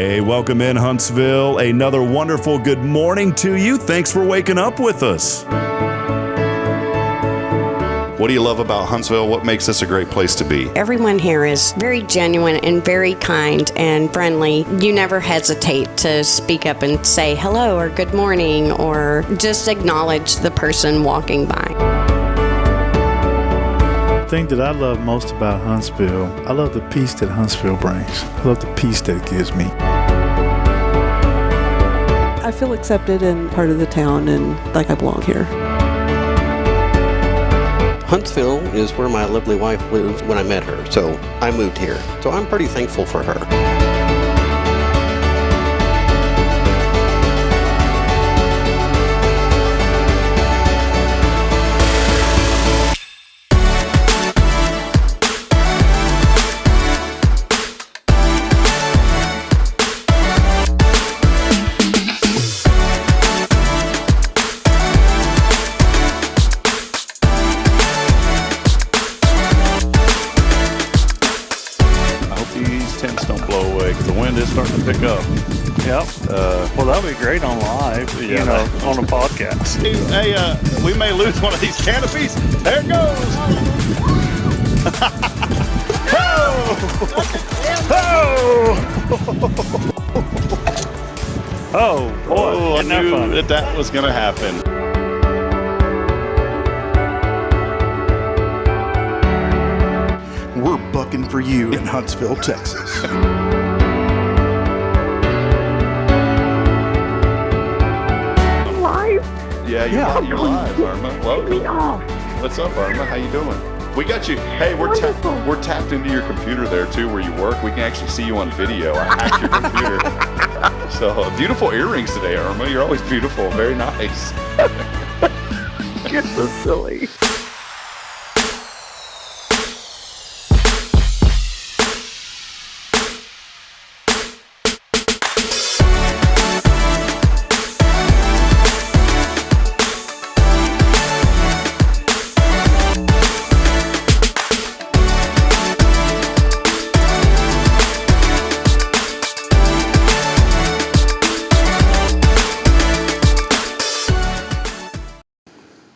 Hey, welcome in Huntsville. Another wonderful good morning to you. Thanks for waking up with us. What do you love about Huntsville? What makes this a great place to be? Everyone here is very genuine and very kind and friendly. You never hesitate to speak up and say hello or good morning or just acknowledge the person walking by. The thing that I love most about Huntsville, I love the peace that Huntsville brings. I love the peace that it gives me. I feel accepted and part of the town and like I belong here. Huntsville is where my lovely wife lived when I met her, so I moved here. So I'm pretty thankful for her. Starting to pick up. Yep. Well, that'll be great on live, on a podcast. Hey, we may lose one of these canopies. There it goes. Oh, boy. I knew that was going to happen. We're bucking for you in Huntsville, Texas. Yeah, you're live, Irma. Welcome. What's up, Irma? How you doing? We got you. Hey, we're tapped into your computer there too, where you work. We can actually see you on video. I hacked your computer. So beautiful earrings today, Irma. You're always beautiful. Very nice. You're so silly.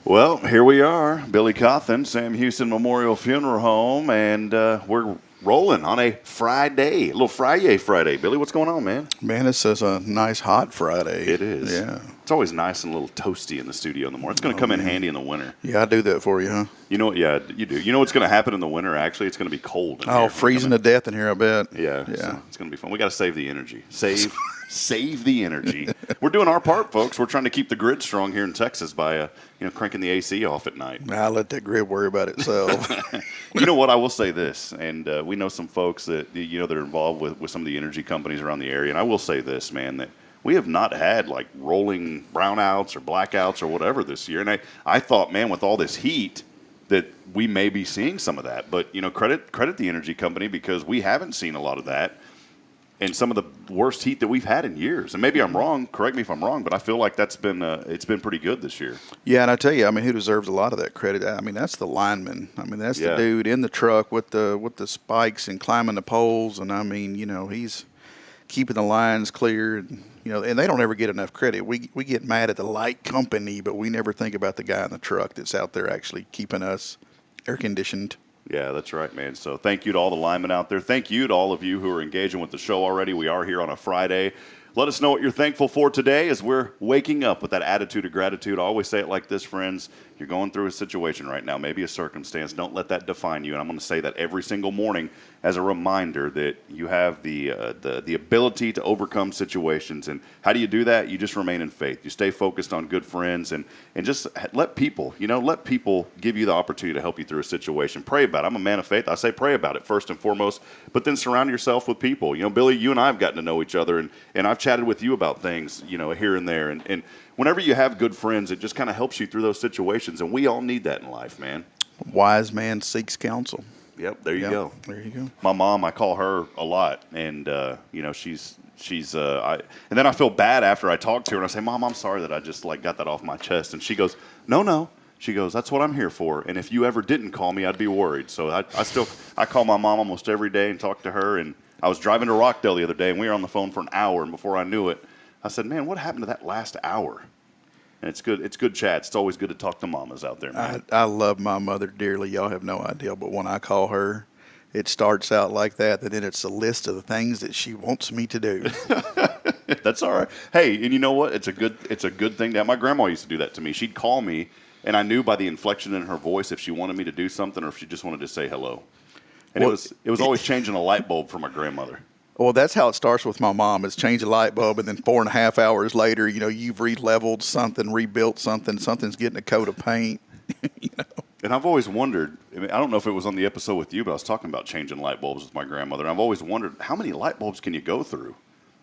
Well, here we are, Billy Cauthen, Sam Houston Memorial Funeral Home, and we're rolling on a Friday, a little Friday. Billy, what's going on, man? Man, this is a nice hot Friday. It is. Yeah. It's always nice and a little toasty in the studio in the morning. It's going to come in handy in the winter. Yeah, I do that for you, huh? You know what? Yeah, you do. You know what's going to happen in the winter, actually? It's going to be cold in here. Freezing to death in here, I bet. Yeah. So it's going to be fun. We got to save the energy. Save the energy. We're doing our part, folks. We're trying to keep the grid strong here in Texas by cranking the AC off at night. I'll let that grid worry about itself. You know what? I will say this, and we know some folks that that are involved with some of the energy companies around the area, and I will say this, man, that we have not had like rolling brownouts or blackouts or whatever this year. And I thought, man, with all this heat, that we may be seeing some of that. But credit the energy company, because we haven't seen a lot of that. And some of the worst heat that we've had in years. And maybe I'm wrong. Correct me if I'm wrong, but I feel like it's been pretty good this year. Yeah, and I tell you, who deserves a lot of that credit? That's the lineman. That's the dude in the truck with the spikes and climbing the poles. And he's keeping the lines clear. And they don't ever get enough credit. We get mad at the light company, but we never think about the guy in the truck that's out there actually keeping us air conditioned. Yeah, that's right, man. So thank you to all the linemen out there. Thank you to all of you who are engaging with the show already. We are here on a Friday. Let us know what you're thankful for today as we're waking up with that attitude of gratitude. I always say it like this, friends. You're going through a situation right now, maybe a circumstance. Don't let that define you. And I'm going to say that every single morning as a reminder that you have the ability to overcome situations. And how do you do that? You just remain in faith. You stay focused on good friends and just let people give you the opportunity to help you through a situation. Pray about it. I'm a man of faith. I say pray about it first and foremost, but then surround yourself with people. Billy, you and I have gotten to know each other, and I've chatted with you about things, here and there. And whenever you have good friends, it just kind of helps you through those situations, and we all need that in life, man. Wise man seeks counsel. Yep, there you go. There you go. My mom, I call her a lot, and she's and then I feel bad after I talk to her, and I say, Mom, I'm sorry that I just got that off my chest, and she goes, No. She goes, that's what I'm here for, and if you ever didn't call me, I'd be worried. So I call my mom almost every day and talk to her, and I was driving to Rockdale the other day, and we were on the phone for an hour, and before I knew it, I said, man, what happened to that last hour? And it's good. It's good chats. It's always good to talk to mamas out there, man. I love my mother dearly. Y'all have no idea. But when I call her, it starts out like that. And then it's a list of the things that she wants me to do. That's all right. Hey, and you know what? It's a good thing. My grandma used to do that to me. She'd call me, and I knew by the inflection in her voice if she wanted me to do something or if she just wanted to say hello. And it was always changing a light bulb for my grandmother. Well, that's how it starts with my mom. It's change a light bulb, and then 4.5 hours later, you've re-leveled something, rebuilt something, something's getting a coat of paint. And I've always wondered, I don't know if it was on the episode with you, but I was talking about changing light bulbs with my grandmother, and I've always wondered, how many light bulbs can you go through?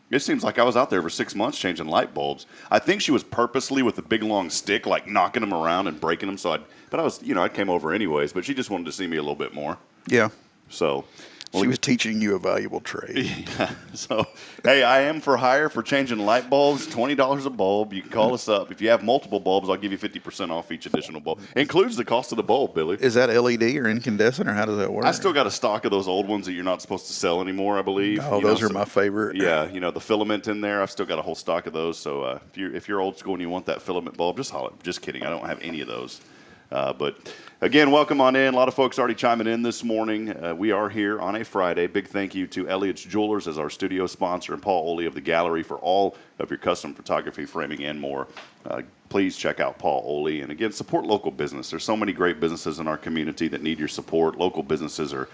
It seems like I was out there for 6 months changing light bulbs. I think she was purposely with a big long stick, like knocking them around and breaking them. I came over anyways, but she just wanted to see me a little bit more. Yeah. So she was teaching you a valuable trade. Yeah. So, hey, I am for hire for changing light bulbs, $20 a bulb. You can call us up. If you have multiple bulbs, I'll give you 50% off each additional bulb. Includes the cost of the bulb, Billy. Is that LED or incandescent, or how does that work? I still got a stock of those old ones that you're not supposed to sell anymore, I believe. Oh, those are my favorite. Yeah, the filament in there. I've still got a whole stock of those. So if you're old school and you want that filament bulb, just holler. Just kidding. I don't have any of those. But again, welcome on in. A lot of folks already chiming in this morning. We are here on a Friday. Big thank you to Elliott's Jewelers as our studio sponsor and Paul Oley of the Gallery for all of your custom photography, framing, and more. Please check out Paul Oley. And again, support local business. There's so many great businesses in our community that need your support. Local businesses are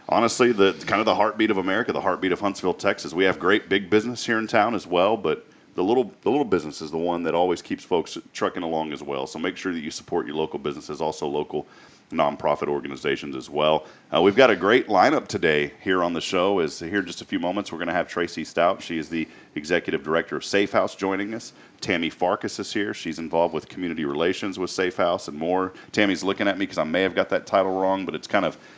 honestly the heartbeat of America, the heartbeat of Huntsville, Texas. We have great big business here in town as well, but the little business is the one that always keeps folks trucking along as well. So make sure that you support your local businesses, also local nonprofit organizations as well. We've got a great lineup today here on the show. Here in just a few moments, we're going to have Tracy Stout. She is the executive director of SAAFE House joining us. Tammy Farkas is here. She's involved with community relations with SAAFE House and more. Tammy's looking at me because I may have got that title wrong, but it's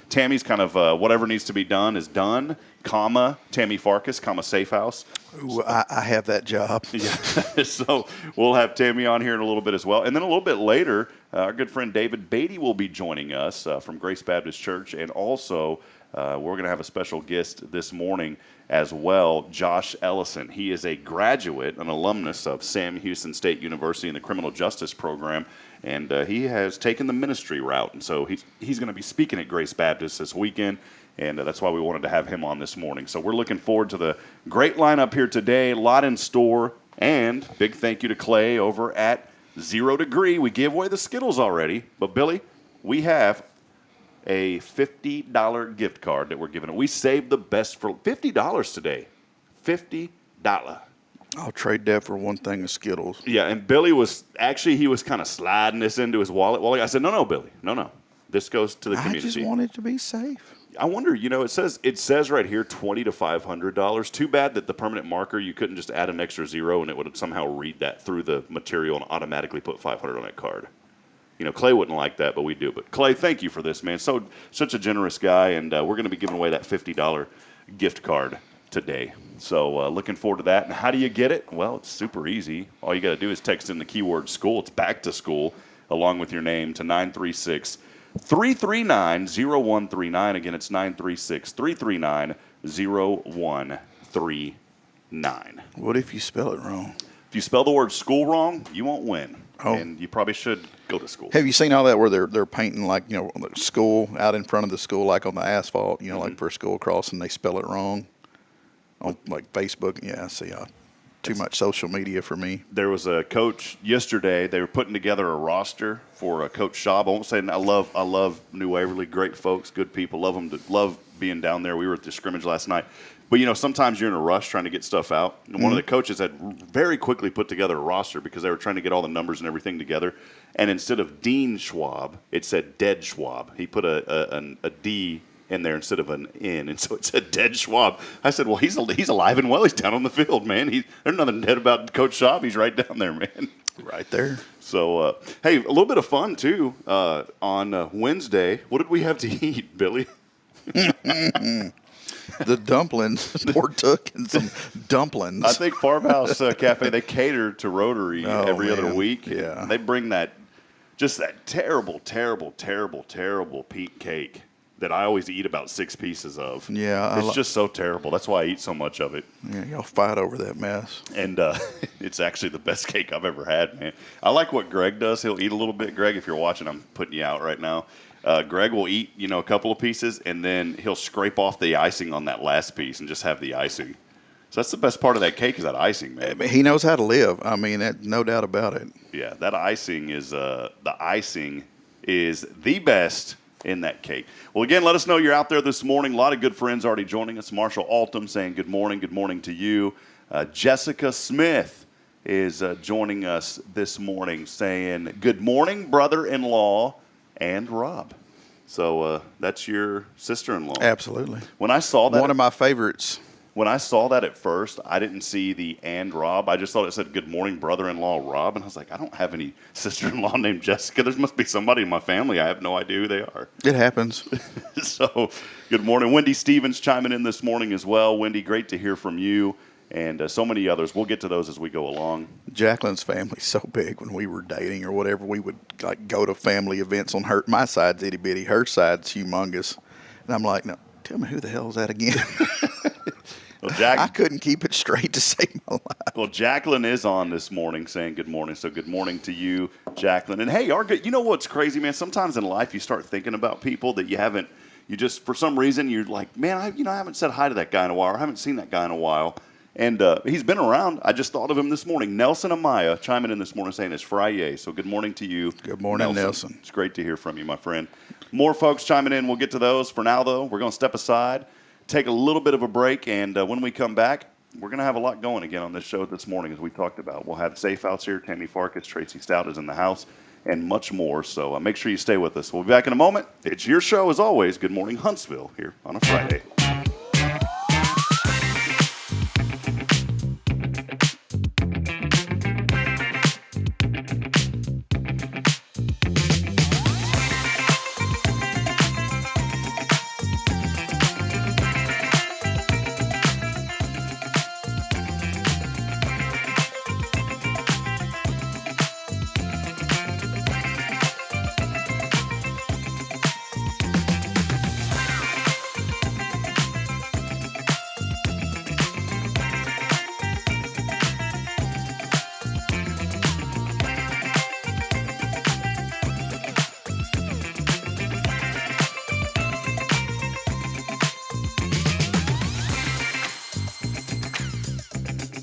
Tammy's whatever needs to be done is done, Tammy Farkas, SAAFE House. Ooh, I have that job. Yeah. So we'll have Tammy on here in a little bit as well. And then a little bit later, our good friend David Beatty will be joining us from Grace Baptist Church. And also, we're going to have a special guest this morning as well, Josh Ellison. He is a graduate, an alumnus of Sam Houston State University in the criminal justice program. And he has taken the ministry route. And so he's going to be speaking at Grace Baptist this weekend. And that's why we wanted to have him on this morning. So we're looking forward to the great lineup here today, a lot in store. And big thank you to Clay over at 0 Degree. We gave away the Skittles already. But, Billy, we have a $50 gift card that we're giving away. We saved the best for $50 today. $50. I'll trade that for one thing of Skittles. Yeah, and Billy was kind of sliding this into his wallet. Well, I said, no, Billy, no. This goes to the community. I just want it to be safe. I wonder, it says right here $20 to $500. Too bad that the permanent marker, you couldn't just add an extra zero and it would somehow read that through the material and automatically put 500 on that card. Clay wouldn't like that, but we do. But Clay, thank you for this, man. Such a generous guy, and we're going to be giving away that $50 gift card today. So looking forward to that. And how do you get it? Well, it's super easy. All you got to do is text in the keyword school. It's back to school, along with your name to 936-339-0139. Again, it's 936-339-0139. What if you spell it wrong? If you spell the word school wrong, you won't win. Oh. And you probably should go to school. Have you seen all that where they're painting school out in front of the school, like on the asphalt, like for a school crossing, they spell it wrong on like Facebook? Yeah, I see. Too much social media for me. There was a coach yesterday. They were putting together a roster for Coach Schaub. I won't say I love New Waverly, great folks, good people. Love being down there. We were at the scrimmage last night. But, sometimes you're in a rush trying to get stuff out. And one of the coaches had very quickly put together a roster because they were trying to get all the numbers and everything together. And instead of Dean Schwab, it said Dead Schwab. He put a D in there instead of an N, and so it said Dead Schwab. I said, well, he's alive and well. He's down on the field, man. There's nothing dead about Coach Schwab. He's right down there, man. Right there. So, hey, a little bit of fun, too, on Wednesday. What did we have to eat, Billy? The dumplings. Partook in some dumplings. I think Farmhouse Cafe, they cater to Rotary every other week. Yeah. They bring that terrible, terrible, terrible, terrible peat cake. that I always eat about 6 pieces of. Yeah. It's just so terrible. That's why I eat so much of it. Yeah, y'all fight over that mess. And it's actually the best cake I've ever had, man. I like what Greg does. He'll eat a little bit. Greg, if you're watching, I'm putting you out right now. Greg will eat, a couple of pieces, and then he'll scrape off the icing on that last piece and just have the icing. So that's the best part of that cake is that icing, man. He knows how to live. I mean, no doubt about it. Yeah, that icing is the best in that cake. Well, again, let us know you're out there this morning. A lot of good friends already joining us. Marshall Altum saying good morning to you. Jessica Smith is joining us this morning saying good morning, brother-in-law and Rob. So that's your sister-in-law. Absolutely. When I saw that, one of my favorites. When I saw that at first, I didn't see the and Rob. I just thought it said good morning, brother-in-law Rob. And I was like, I don't have any sister-in-law named Jessica. There must be somebody in my family. I have no idea who they are. It happens. So good morning. Wendy Stevens chiming in this morning as well. Wendy, great to hear from you. And so many others. We'll get to those as we go along. Jacqueline's family's so big. When we were dating or whatever, we would go to family events on my side's itty bitty, her side's humongous. And I'm like, no, tell me who the hell is that again? Well, I couldn't keep it straight to save my life. Well, Jacqueline is on this morning saying good morning. So good morning to you, Jacqueline. And hey, you know what's crazy, man? Sometimes in life you start thinking about people that you just, for some reason, you're like, man, I haven't said hi to that guy in a while, or I haven't seen that guy in a while. And he's been around. I just thought of him this morning. Nelson Amaya chiming in this morning saying it's Friday. So good morning to you. Good morning, Nelson. It's great to hear from you, my friend. More folks chiming in. We'll get to those. For now, though, we're going to step aside, take a little bit of a break, and when we come back, we're going to have a lot going again on this show this morning, as we talked about. We'll have SAAFE House here. Tammy Farkas, Tracy Stout is in the house, and much more. So make sure you stay with us. We'll be back in a moment. It's your show, as always. Good morning, Huntsville, here on a Friday.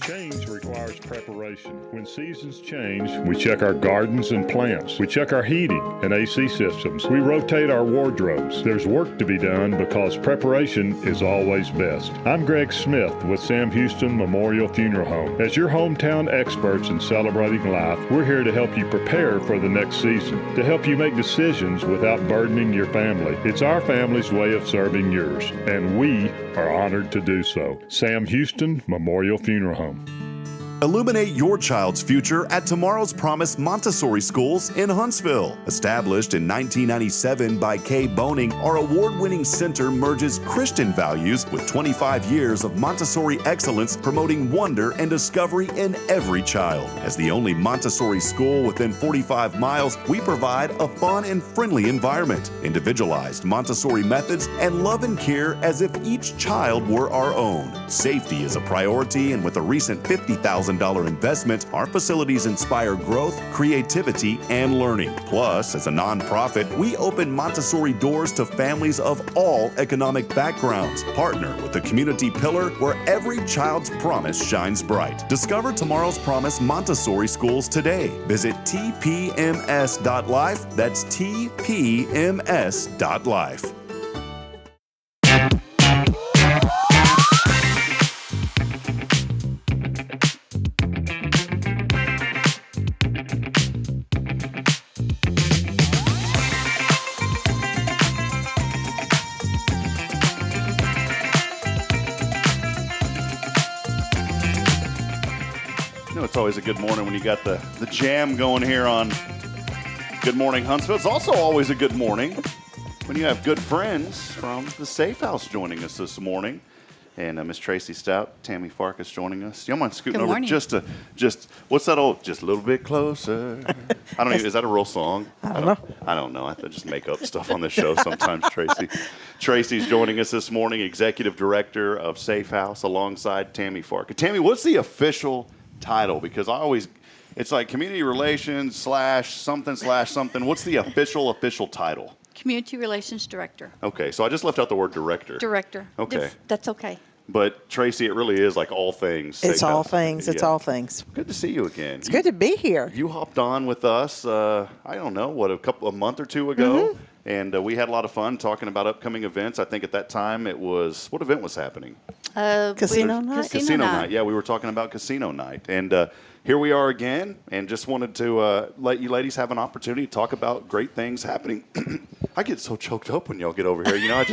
Change requires preparation. When seasons change, we check our gardens and plants. We check our heating and AC systems. We rotate our wardrobes. There's work to be done because preparation is always best. I'm Greg Smith with Sam Houston Memorial Funeral Home. As your hometown experts in celebrating life, we're here to help you prepare for the next season, to help you make decisions without burdening your family. It's our family's way of serving yours, and we are honored to do so. Sam Houston Memorial Funeral Home. Illuminate your child's future at Tomorrow's Promise Montessori Schools in Huntsville. Established in 1997 by Kay Boning, our award-winning center merges Christian values with 25 years of Montessori excellence, promoting wonder and discovery in every child. As the only Montessori school within 45 miles, we provide a fun and friendly environment, individualized Montessori methods, and love and care as if each child were our own. Safety is a priority, and with a recent $50,000 investment, our facilities inspire growth, creativity, and learning. Plus, as a nonprofit, we open Montessori doors to families of all economic backgrounds. Partner with the community pillar where every child's promise shines bright. Discover Tomorrow's Promise Montessori Schools today. Visit tpms.life. That's tpms.life. It's always a good morning when you got the jam going here on Good Morning Huntsville. It's also always a good morning when you have good friends from the SAAFE House joining us this morning. And Miss Tracy Stout, Tammy Farkas joining us. You don't mind scooting Good over morning. just what's that old, just a little bit closer? I don't even, is that a real song? I don't know. I just make up stuff on this show sometimes, Tracy. Tracy's joining us this morning, Executive Director of SAAFE House, alongside Tammy Farkas. Tammy, what's the official title? Because it's like Community Relations / something. What's the official title? Community Relations Director. Okay, so I just left out the word director. Director. Okay. That's okay. But Tracy, it really is like all things. It's SAAFE all House. things. It's Yeah. all things. Good to see you again. It's good to be here. You hopped on with us, I don't know, a month or two ago, and we had a lot of fun talking about upcoming events. I think at that time what event was happening? Casino night? Casino night. Yeah, we were talking about casino night. And here we are again, and just wanted to let you ladies have an opportunity to talk about great things happening. I get so choked up when y'all get over here. You know,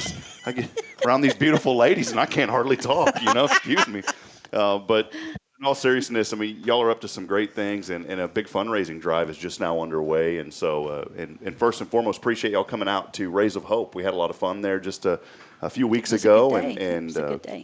I get around these beautiful ladies, and I can't hardly talk, you know, excuse me. But in all seriousness, I mean, y'all are up to some great things, and a big fundraising drive is just now underway. And so, and first and foremost, appreciate y'all coming out to Rays of Hope. We had a lot of fun there just a few weeks ago, and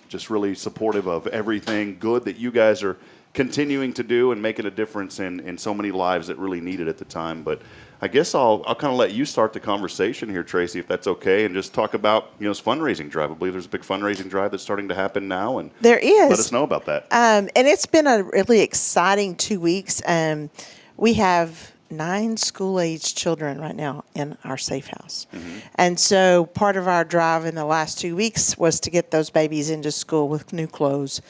just really supportive of everything good that you guys are continuing to do and making a difference in so many lives that really need it at the time. But I guess I'll kind of let you start the conversation here, Tracy, if that's okay, and just talk about this fundraising drive. I believe there's a big fundraising drive that's starting to happen now, and there is. Let us know about that. And it's been a really exciting 2 weeks. We have 9 school-aged children right now in our SAAFE House. And so part of our drive in the last 2 weeks was to get those babies into school with new clothes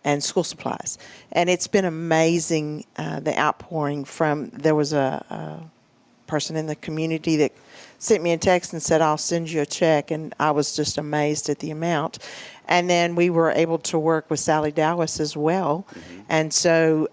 and school supplies. And it's been amazing, the outpouring there was a person in the community that sent me a text and said, I'll send you a check. And I was just amazed at the amount. And then we were able to work with Sally Dowis as well. And so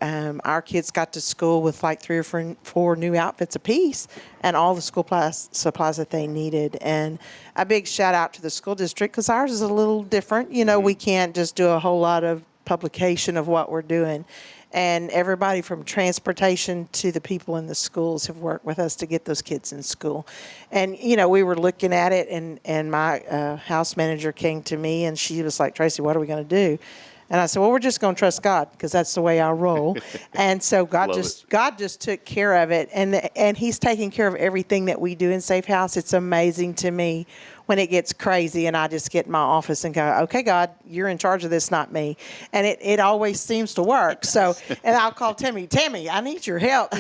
our kids got to school with like 3 or 4 new outfits apiece and all the school supplies that they needed. And a big shout out to the school district, because ours is a little different. You know, we can't just do a whole lot of publication of what we're doing. And everybody from transportation to the people in the schools have worked with us to get those kids in school. And, we were looking at it, and my house manager came to me, and she was like, Tracy, what are we going to do? And I said, well, we're just going to trust God, because that's the way I roll. And so God just took care of it, and He's taking care of everything that we do in SAAFE House. It's amazing to me when it gets crazy and I just get in my office and go, okay, God, you're in charge of this, not me. And it always seems to work. So, and I'll call Tammy, I need your help,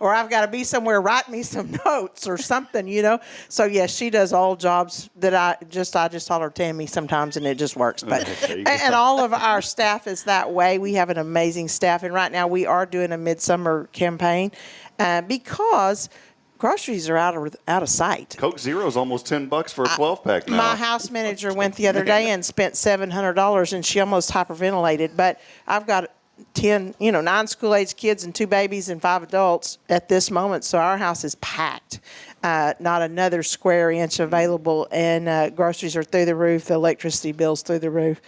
or I've got to be somewhere, write me some notes or something, So yes, she does all jobs that I just holler Tammy sometimes, and it just works. But and all of our staff is that way. We have an amazing staff, and right now we are doing a midsummer campaign because groceries are out of sight. Coke Zero is almost $10 for a 12-pack now. My house manager went the other day and spent $700, and she almost hyperventilated. But I've got 9 school-aged kids and 2 babies and 5 adults at this moment, so our house is packed. Not another square inch available, and groceries are through the roof, the electricity bills through the roof.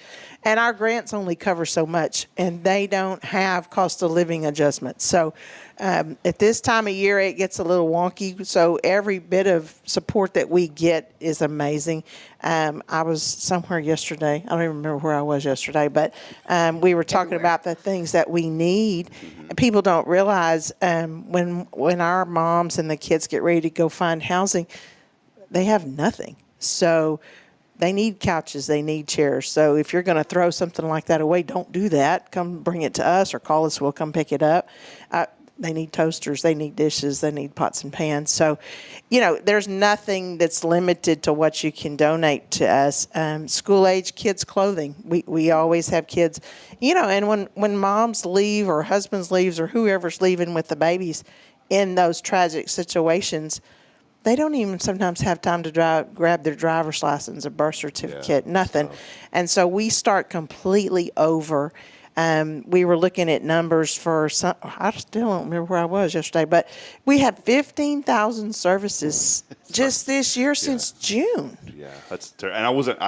And our grants only cover so much, and they don't have cost of living adjustments. So at this time of year, it gets a little wonky. So every bit of support that we get is amazing. I was somewhere yesterday. I don't even remember where I was yesterday, but we were talking about the things that we need. And people don't realize when our moms and the kids get ready to go find housing, they have nothing. So they need couches, they need chairs. So if you're going to throw something like that away, don't do that. Come bring it to us or call us, we'll come pick it up. They need toasters, they need dishes, they need pots and pans. So, there's nothing that's limited to what you can donate to us. School-age kids' clothing. We always have kids, and when moms leave or husbands leaves or whoever's leaving with the babies in those tragic situations, they don't even sometimes have time to grab their driver's license, a birth certificate, nothing. And so we start completely over. We were looking at numbers for some, I still don't remember where I was yesterday, but we had 15,000 services just this year since June. Yeah, that's terrible. And I wasn't,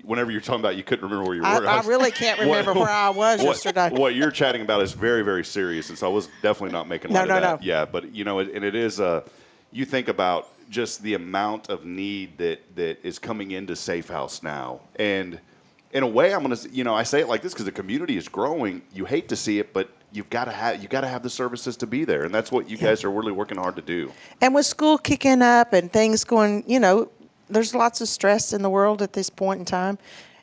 whenever you're talking about, you couldn't remember where you were. I really can't remember where I was yesterday. What you're chatting about is very, very serious, and so I was definitely not making light of that. No. Yeah, but, and it is, you think about just the amount of need that is coming into SAAFE House now, and in a way, I'm going to, I say it like this because the community is growing. You hate to see it, but you got to have the services to be there, and that's what you guys are really working hard to do. And with school kicking up and things going, there's lots of stress in the world at this point in time,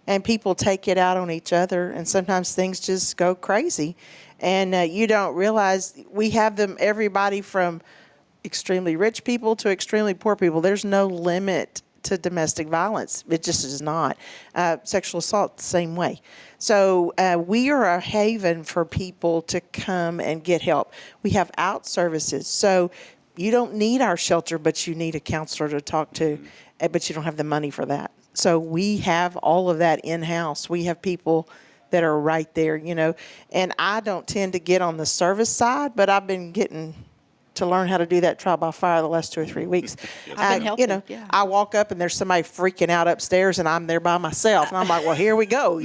and people take it out on each other, and sometimes things just go crazy, and you don't realize we have them, everybody from extremely rich people to extremely poor people. There's no limit to domestic violence. It just is not. Sexual assault, the same way. So we are a haven for people to come and get help. We have out services. So you don't need our shelter, but you need a counselor to talk to, but you don't have the money for that. So we have all of that in-house. We have people that are right there, and I don't tend to get on the service side, but I've been getting to learn how to do that trial by fire the last 2 or 3 weeks. I've been helping, yeah. I walk up and there's somebody freaking out upstairs and I'm there by myself. And I'm like, well, here we go,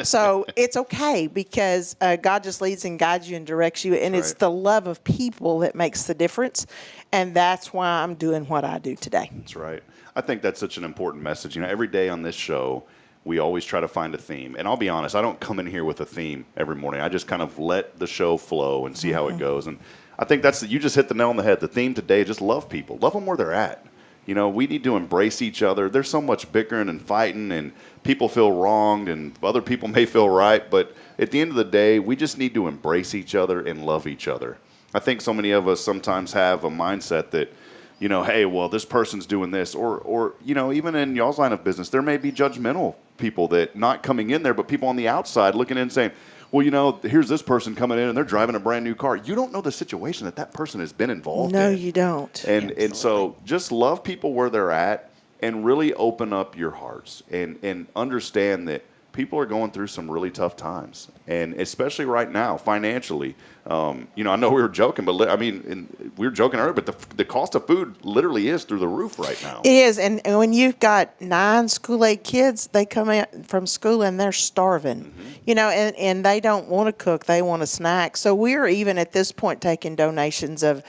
So it's okay because God just leads and guides you and directs you. And it's the love of people that makes the difference. And that's why I'm doing what I do today. That's right. I think that's such an important message. Every day on this show, we always try to find a theme. And I'll be honest, I don't come in here with a theme every morning. I just kind of let the show flow and see how it goes. And I think you just hit the nail on the head. The theme today, just love people. Love them where they're at. We need to embrace each other. There's so much bickering and fighting, and people feel wronged, and other people may feel right. But at the end of the day, we just need to embrace each other and love each other. I think so many of us sometimes have a mindset that, hey, well, this person's doing this. Or even in y'all's line of business, there may be judgmental people that not coming in there, but people on the outside looking in and saying, well, here's this person coming in and they're driving a brand new car. You don't know the situation that person has been involved in. No, you don't. And so just love people where they're at and really open up your hearts and understand that people are going through some really tough times. And especially right now, financially. I know we were joking, but we were joking earlier, but the cost of food literally is through the roof right now. It is. And when you've got 9 school-age kids, they come in from school and they're starving, and they don't want to cook. They want a snack. So we're even at this point taking donations of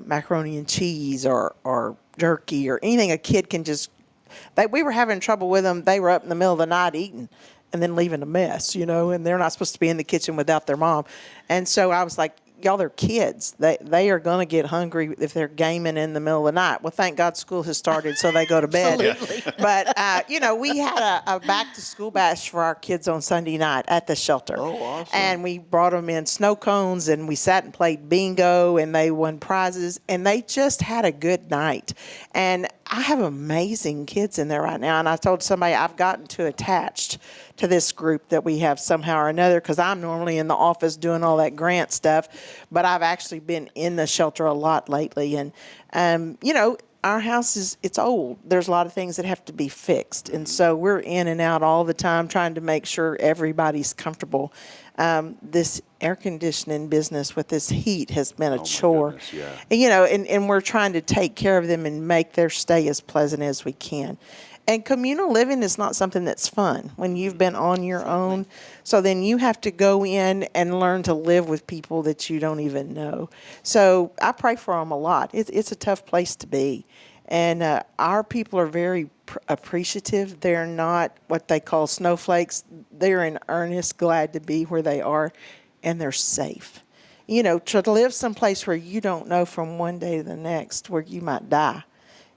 macaroni and cheese or jerky or anything a kid can just. We were having trouble with them. They were up in the middle of the night eating and then leaving a mess, and they're not supposed to be in the kitchen without their mom. And so I was like, y'all, they're kids. They are going to get hungry if they're gaming in the middle of the night. Well, thank God school has started, so they go to bed. Absolutely. But, we had a back-to-school bash for our kids on Sunday night at the shelter. Oh, awesome. And we brought them in snow cones, and we sat and played bingo, and they won prizes, and they just had a good night. And I have amazing kids in there right now, and I told somebody I've gotten too attached to this group that we have somehow or another because I'm normally in the office doing all that grant stuff, but I've actually been in the shelter a lot lately. And, our house it's old. There's a lot of things that have to be fixed, and so we're in and out all the time trying to make sure everybody's comfortable. This air conditioning business with this heat has been a chore. Goodness, yeah. And we're trying to take care of them and make their stay as pleasant as we can. And communal living is not something that's fun when you've been on your own. So then you have to go in and learn to live with people that you don't even know. So I pray for them a lot. It's a tough place to be. And our people are very appreciative. They're not what they call snowflakes. They're in earnest, glad to be where they are, and they're safe. To live someplace where you don't know from one day to the next where you might die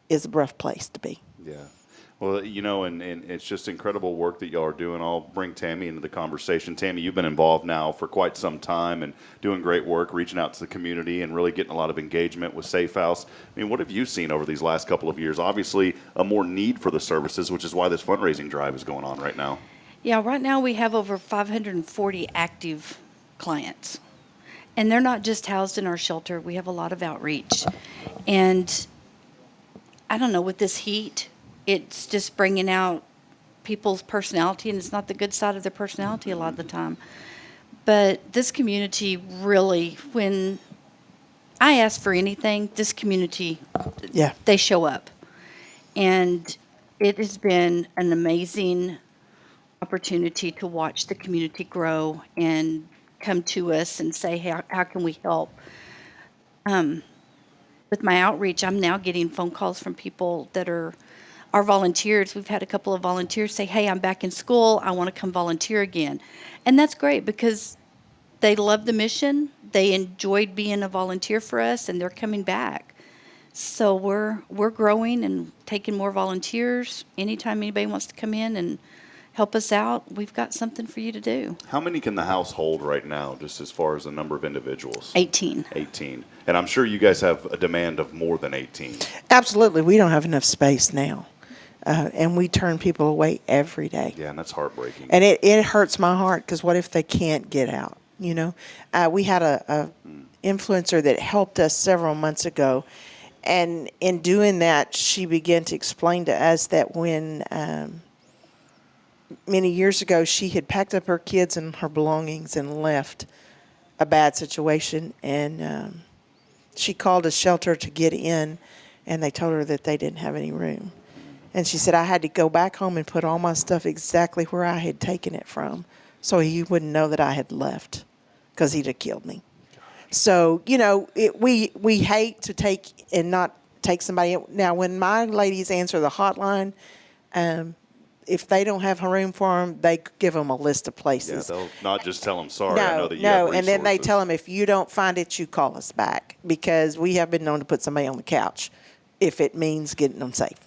is a rough place to be. Yeah. Well, and it's just incredible work that y'all are doing. I'll bring Tammy into the conversation. Tammy, you've been involved now for quite some time and doing great work, reaching out to the community and really getting a lot of engagement with Safe House. What have you seen over these last couple of years? Obviously, a more need for the services, which is why this fundraising drive is going on right now. Yeah, right now we have over 540 active clients. And they're not just housed in our shelter. We have a lot of outreach. And I don't know, with this heat, it's just bringing out people's personality, and it's not the good side of their personality a lot of the time. But this community really, when I ask for anything, this community, they show up. And it has been an amazing opportunity to watch the community grow and come to us and say, hey, how can we help? With my outreach, I'm now getting phone calls from people that are our volunteers, we've had a couple of volunteers say, hey, I'm back in school. I want to come volunteer again. And that's great because they love the mission. They enjoyed being a volunteer for us, and they're coming back. So we're growing and taking more volunteers. Anytime anybody wants to come in and help us out, we've got something for you to do. How many can the house hold right now, just as far as the number of individuals? 18. 18. And I'm sure you guys have a demand of more than 18. Absolutely. We don't have enough space now. And we turn people away every day. Yeah, and that's heartbreaking. And it hurts my heart because what if they can't get out, you know? We had a influencer that helped us several months ago. And in doing that, she began to explain to us that when many years ago, she had packed up her kids and her belongings and left a bad situation. And she called a shelter to get in, and they told her that they didn't have any room. And she said, I had to go back home and put all my stuff exactly where I had taken it from so he wouldn't know that I had left because he'd have killed me. So, you know, we hate to take and not take somebody. Now, when my ladies answer the hotline, if they don't have room for them, they give them a list of places. Yeah, they'll not just tell them, sorry, I know that you have resources. And then they tell them, if you don't find it, you call us back, because we have been known to put somebody on the couch if it means getting them safe.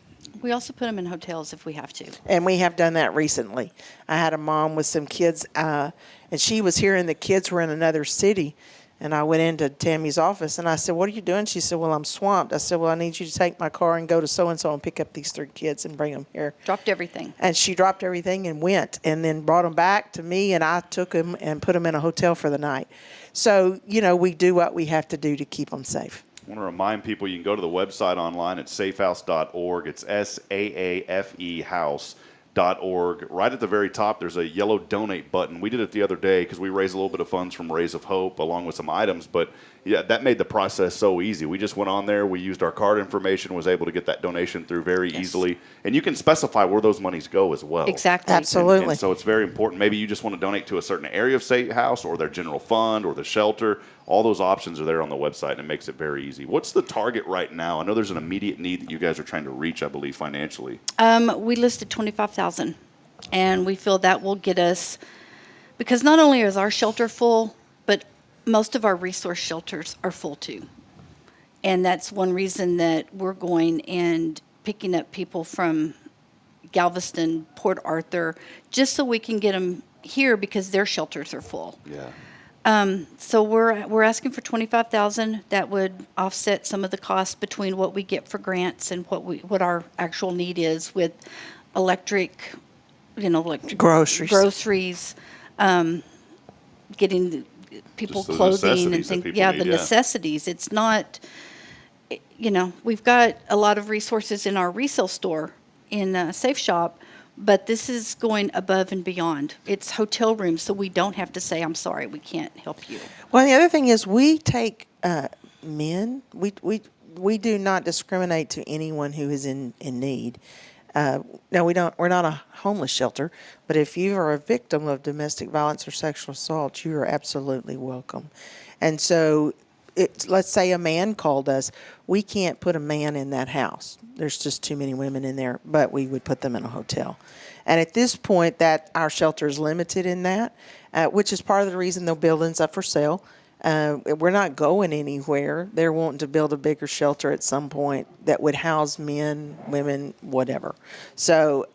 We also put them in hotels if we have to. And we have done that recently. I had a mom with some kids, and she was here, and the kids were in another city. And I went into Tammy's office, and I said, what are you doing? She said, well, I'm swamped. I said, well, I need you to take my car and go to so-and-so and pick up these 3 kids and bring them here. Dropped everything. And she dropped everything and went, and then brought them back to me, and I took them and put them in a hotel for the night. So, you know, we do what we have to do to keep them safe. I want to remind people you can go to the website online at saafehouse.org. It's SAAFE house.org. Right at the very top, there's a yellow donate button. We did it the other day because we raised a little bit of funds from Rays of Hope along with some items, but yeah, that made the process so easy. We just went on there, we used our card information, was able to get that donation through very easily, and you can specify where those monies go as well. Exactly. Absolutely. And so it's very important. Maybe you just want to donate to a certain area of Safe House or their general fund or the shelter. All those options are there on the website, and it makes it very easy. What's the target right now? I know there's an immediate need that you guys are trying to reach, I believe, financially. We listed $25,000, and we feel that will get us, because not only is our shelter full, but most of our resource shelters are full too. And that's one reason that we're going and picking up people from Galveston, Port Arthur, just so we can get them here because their shelters are full. Yeah. So we're asking for $25,000. That would offset some of the costs between what we get for grants and what our actual need is with electric groceries, getting people Just the clothing and necessities that things. people Yeah, need, the yeah. necessities. It's not, we've got a lot of resources in our resale store in Safe Shop, but this is going above and beyond. It's hotel rooms, so we don't have to say, I'm sorry, we can't help you. Well, the other thing is we take men. We do not discriminate to anyone who is in need. Now, we're not a homeless shelter, but if you are a victim of domestic violence or sexual assault, you are absolutely welcome. And so let's say a man called us. We can't put a man in that house. There's just too many women in there, but we would put them in a hotel. And at this point, that our shelter is limited in that, which is part of the reason the building's up for sale. We're not going anywhere. They're wanting to build a bigger shelter at some point that would house men, women, whatever. So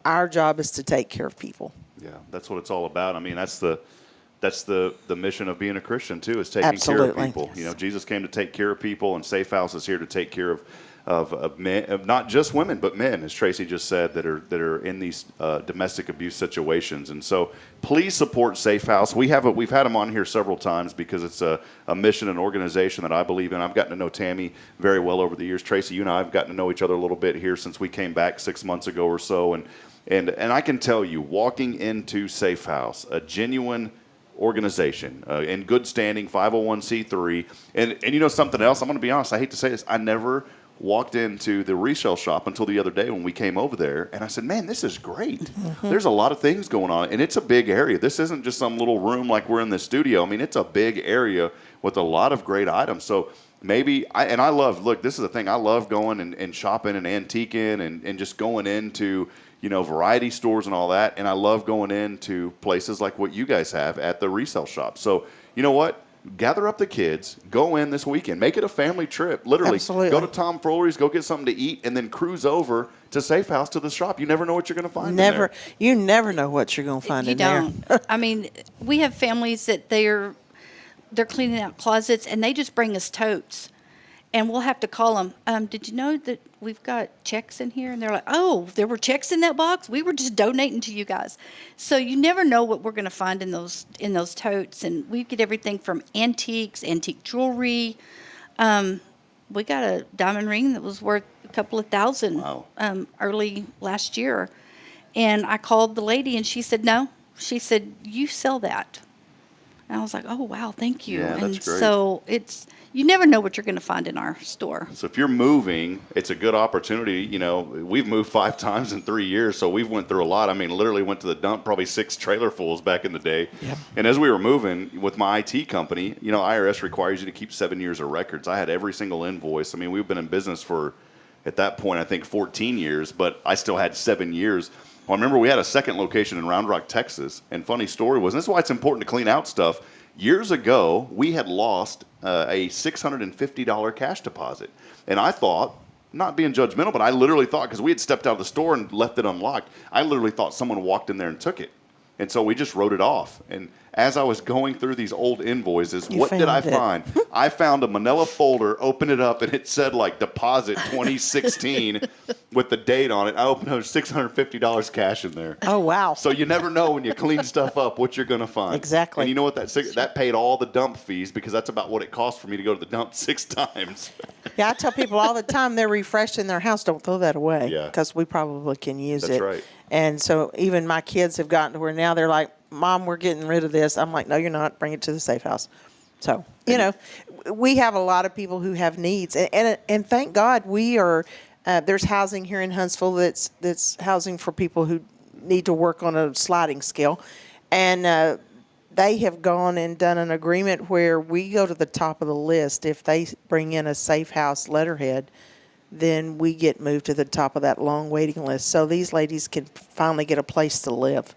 our job is to take care of people. Yeah, that's what it's all about. I mean, that's the mission of being a Christian too, is taking Absolutely. care of people. You know, Jesus came to take care of people, and Safe House is here to take care of men, of not just women, but men, as Tracy just said, that are in these domestic abuse situations. And so, please support Safe House. We've had them on here several times because it's a mission and organization that I believe in. I've gotten to know Tammy very well over the years. Tracy, you and I have gotten to know each other a little bit here since we came back 6 months ago or so, and I can tell you, walking into Safe House, a genuine organization in good standing, 501c3, and you know something else. I'm going to be honest. I hate to say this. I never walked into the resale shop until the other day when we came over there, and I said, man, this is great. Mm-hmm. There's a lot of things going on, and it's a big area. This isn't just some little room like we're in the studio. I mean, it's a big area with a lot of great items. So maybe, I love, look, this is the thing, I love going and shopping and antiquing and just going into, variety stores and all that. And I love going into places like what you guys have at the resale shop. So, you know what? Gather up the kids, go in this weekend, make it a family trip. Literally, Absolutely. go to Tom Frohly's, go get something to eat, and then cruise over to SAAFE House to the shop. You never know what you're going to find. You never know what you're going to find You in there. don't. I mean, we have families that they're cleaning out closets and they just bring us totes. And we'll have to call them. Did you know that we've got checks in here? And they're like, oh, there were checks in that box? We were just donating to you guys. So you never know what we're going to find in those totes. And we get everything from antiques, antique jewelry. We got a diamond ring that was worth a couple of thousand. Wow. Early last year. And I called the lady and she said, no. She said, you sell that. And I was like, oh, wow, thank you. Yeah, and that's great. So you never know what you're going to find in our store. So if you're moving, it's a good opportunity. We've moved 5 times in 3 years, so we've went through a lot. I mean, literally went to the dump probably 6 trailerfuls back in the day. Yep. And as we were moving with my IT company, IRS requires you to keep 7 years of records. I had every single invoice. I mean, we've been in business for, at that point, I think 14 years, but I still had 7 years. Well, I remember we had a second location in Round Rock, Texas, and funny story was, and this is why it's important to clean out stuff. Years ago, we had lost a $650 cash deposit. And I thought, not being judgmental, but I literally thought, because we had stepped out of the store and left it unlocked, I literally thought someone walked in there and took it. And so we just wrote it off. And as I was going through these old invoices, what did I find? I found a manila folder, opened it up, and it said like deposit 2016 with the date on it. I opened up $650 cash in there. Oh, wow. So you never know when you clean stuff up what you're going to find. Exactly. And you know what? That paid all the dump fees, because that's about what it cost for me to go to the dump 6 times. Yeah, I tell people all the time they're refreshing their house. Don't throw that away. Yeah. Because we probably can use it. That's right. And so even my kids have gotten to where now they're like, Mom, we're getting rid of this. I'm like, no, you're not. Bring it to the SAAFE House. So, we have a lot of people who have needs. And thank God we are, there's housing here in Huntsville that's housing for people who need to work on a sliding scale. And they have gone and done an agreement where we go to the top of the list. If they bring in a SAAFE House letterhead, then we get moved to the top of that long waiting list. So these ladies can finally get a place to live.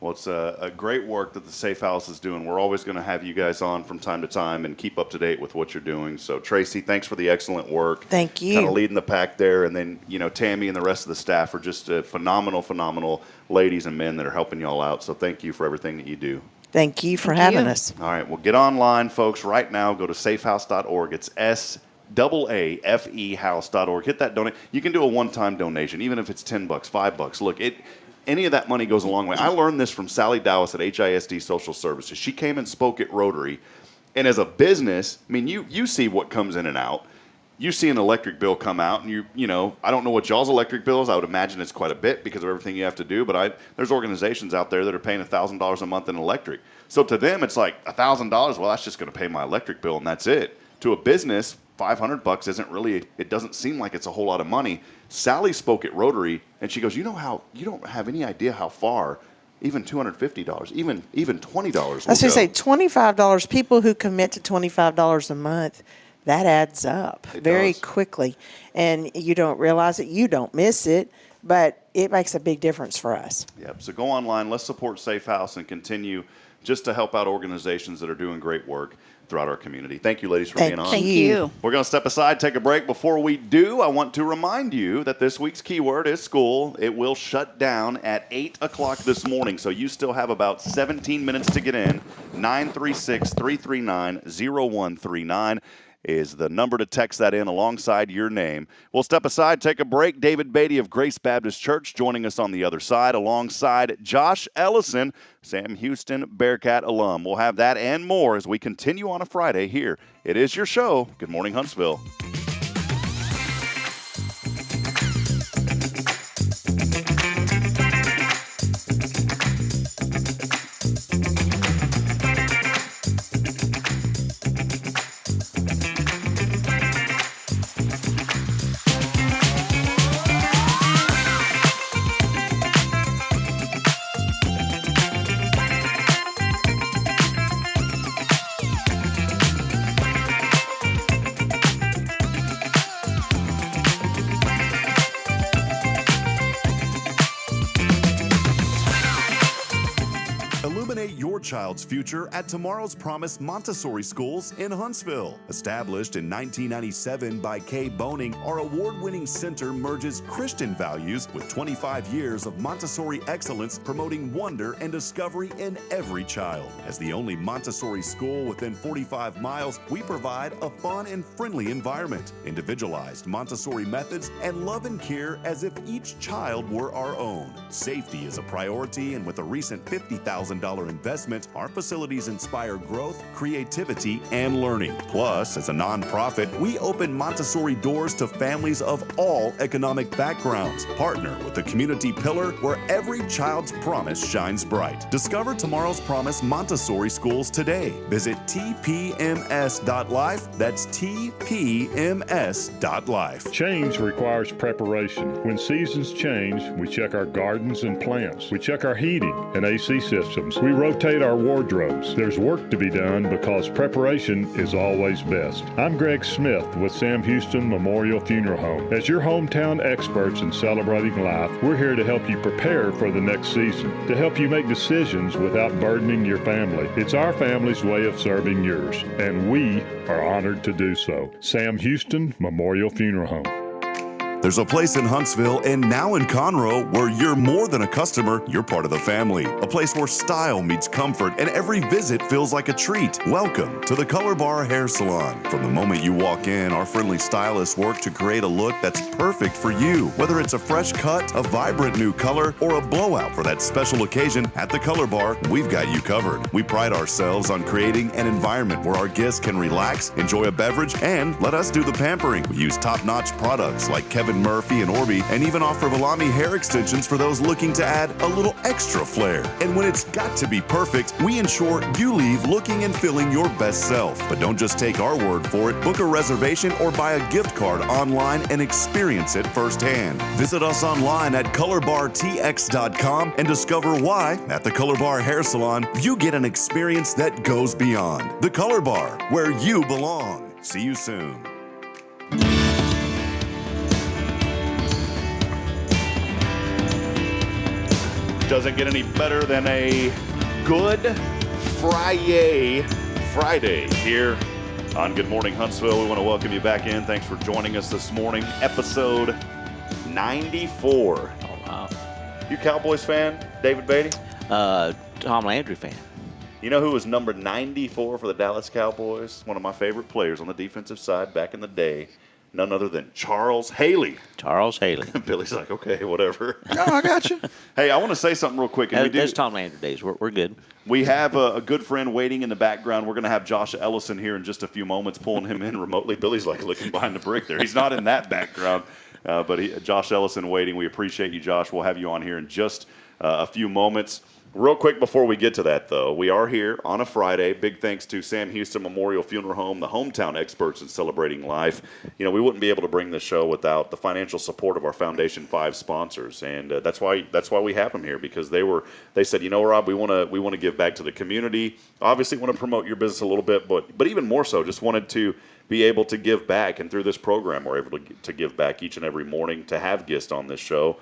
Well, it's a great work that the SAAFE House is doing. We're always going to have you guys on from time to time and keep up to date with what you're doing. So, Tracy, thanks for the excellent work. Thank you. Kind of leading the pack there. And then, Tammy and the rest of the staff are just phenomenal ladies and men that are helping you all out. So, thank you for everything that you do. Thank you for having us. All right. Well, get online, folks, right now. Go to safehouse.org. It's SAAFE house.org. Hit that donate. You can do a one-time donation, even if it's $10, $5. Look, any of that money goes a long way. I learned this from Sally Dowis at HISD Social Services. She came and spoke at Rotary. And as a business, I mean, you see what comes in and out. You see an electric bill come out, and I don't know what y'all's electric bill is. I would imagine it's quite a bit because of everything you have to do. But there's organizations out there that are paying $1,000 a month in electric. So to them, it's like $1,000. Well, that's just going to pay my electric bill, and that's it. To a business, $500 isn't really. It doesn't seem like it's a whole lot of money. Sally spoke at Rotary, and she goes, you don't have any idea how far even $250, even $20 will I was going to say $25. People who commit to $25 a month, that adds up very quickly, and you don't realize it, you don't miss it, but it makes a big difference for us. Yep. So go online. Let's support SAAFE House and continue just to help out organizations that are doing great work throughout our community. Thank you, ladies, for being on. Thank you. We're going to step aside, take a break. Before we do, I want to remind you that this week's keyword is school. It will shut down at 8 o'clock this morning, so you still have about 17 minutes to get in. 936-339-0139 is the number to text that in alongside your name. We'll step aside, take a break. David Beatty of Grace Baptist Church joining us on the other side alongside Josh Ellison, Sam Houston Bearcat alum. We'll have that and more as we continue on a Friday here. It is your show. Good morning, Huntsville. child's future at Tomorrow's Promise Montessori Schools in Huntsville. Established in 1997 by Kay Boning, our award-winning center merges Christian values with 25 years of Montessori excellence, promoting wonder and discovery in every child. As the only Montessori school within 45 miles, we provide a fun and friendly environment, individualized Montessori methods, and love and care as if each child were our own. Safety is a priority, and with a recent $50,000 investment, our facilities inspire growth, creativity, and learning. Plus, as a nonprofit, we open Montessori doors to families of all economic backgrounds. Partner with the community pillar where every child's promise shines bright. Discover Tomorrow's Promise Montessori Schools today. Visit tpms.life. That's tpms.life. Change requires preparation. When seasons change, we check our gardens and plants. We check our heating and AC systems. We rotate our wardrobes. There's work to be done because preparation is always best. I'm Greg Smith with Sam Houston Memorial Funeral Home. As your hometown experts in celebrating life, we're here to help you prepare for the next season, to help you make decisions without burdening your family. It's our family's way of serving yours, and we are honored to do so. Sam Houston Memorial Funeral Home. There's a place in Huntsville and now in Conroe where you're more than a customer, you're part of the family. A place where style meets comfort and every visit feels like a treat. Welcome to the Color Bar Hair Salon. From the moment you walk in, our friendly stylists work to create a look that's perfect for you. Whether it's a fresh cut, a vibrant new color, or a blowout for that special occasion, at the Color Bar, we've got you covered. We pride ourselves on creating an environment where our guests can relax, enjoy a beverage, and let us do the pampering. We use top-notch products like Kevin Murphy and Orby, and even offer Valami hair extensions for those looking to add a little extra flair. And when it's got to be perfect, we ensure you leave looking and feeling your best self. But don't just take our word for it. Book a reservation or buy a gift card online and experience it firsthand. Visit us online at colorbartx.com and discover why, at the Color Bar Hair Salon, you get an experience that goes beyond. The Color Bar, where you belong. See you soon. Doesn't get any better than a Good Friday here on Good Morning Huntsville. We want to welcome you back in. Thanks for joining us this morning. Episode 94. Oh, wow. You Cowboys fan, David Beatty? Tom Landry fan. You know who was number 94 for the Dallas Cowboys? One of my favorite players on the defensive side back in the day. None other than Charles Haley. Charles Haley. Billy's like, okay, whatever. No, I got you. Hey, I want to say something real quick. There's Tom Landry days. We're good. We have a good friend waiting in the background. We're going to have Josh Ellison here in just a few moments, pulling him in remotely. Billy's like looking behind the brick there. He's not in that background, but Josh Ellison waiting. We appreciate you, Josh. We'll have you on here in just a few moments. Real quick before we get to that, though, we are here on a Friday. Big thanks to Sam Houston Memorial Funeral Home, the hometown experts in celebrating life. You know, we wouldn't be able to bring this show without the financial support of our Foundation 5 sponsors, and that's why we have them here, because they said, you know, Rob, we want to give back to the community. Obviously, want to promote your business a little bit, but even more so, just wanted to be able to give back, and through this program, we're able to give back each and every morning to have guests on this show.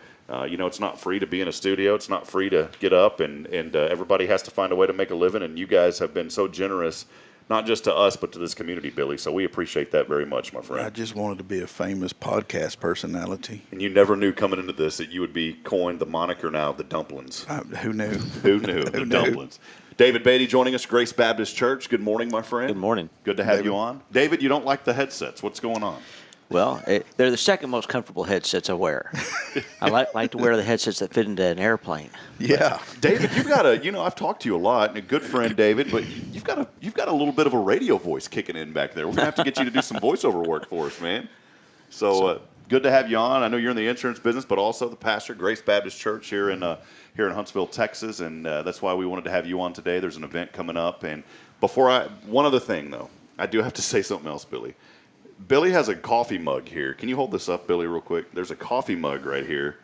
You know, it's not free to be in a studio. It's not free to get up, and everybody has to find a way to make a living, and you guys have been so generous, not just to us, but to this community, Billy. So we appreciate that very much, my friend. I just wanted to be a famous podcast personality. And you never knew coming into this that you would be coined the moniker now of the Dumplings. Who knew? Who knew? The Dumplings. David Beatty joining us, Grace Baptist Church. Good morning, my friend. Good morning. Good to have you on. David, you don't like the headsets. What's going on? Well, they're the second most comfortable headsets I wear. I like to wear the headsets that fit into an airplane. Yeah, David, you've got I've talked to you a lot, and a good friend, David, but you've got a little bit of a radio voice kicking in back there. We're gonna have to get you to do some voiceover work for us, man. So good to have you on. I know you're in the insurance business, but also the pastor, Grace Baptist Church here in Huntsville, Texas, and that's why we wanted to have you on today. There's an event coming up, and one other thing though, I do have to say something else, Billy. Billy has a coffee mug here. Can you hold this up, Billy, real quick? There's a coffee mug right here.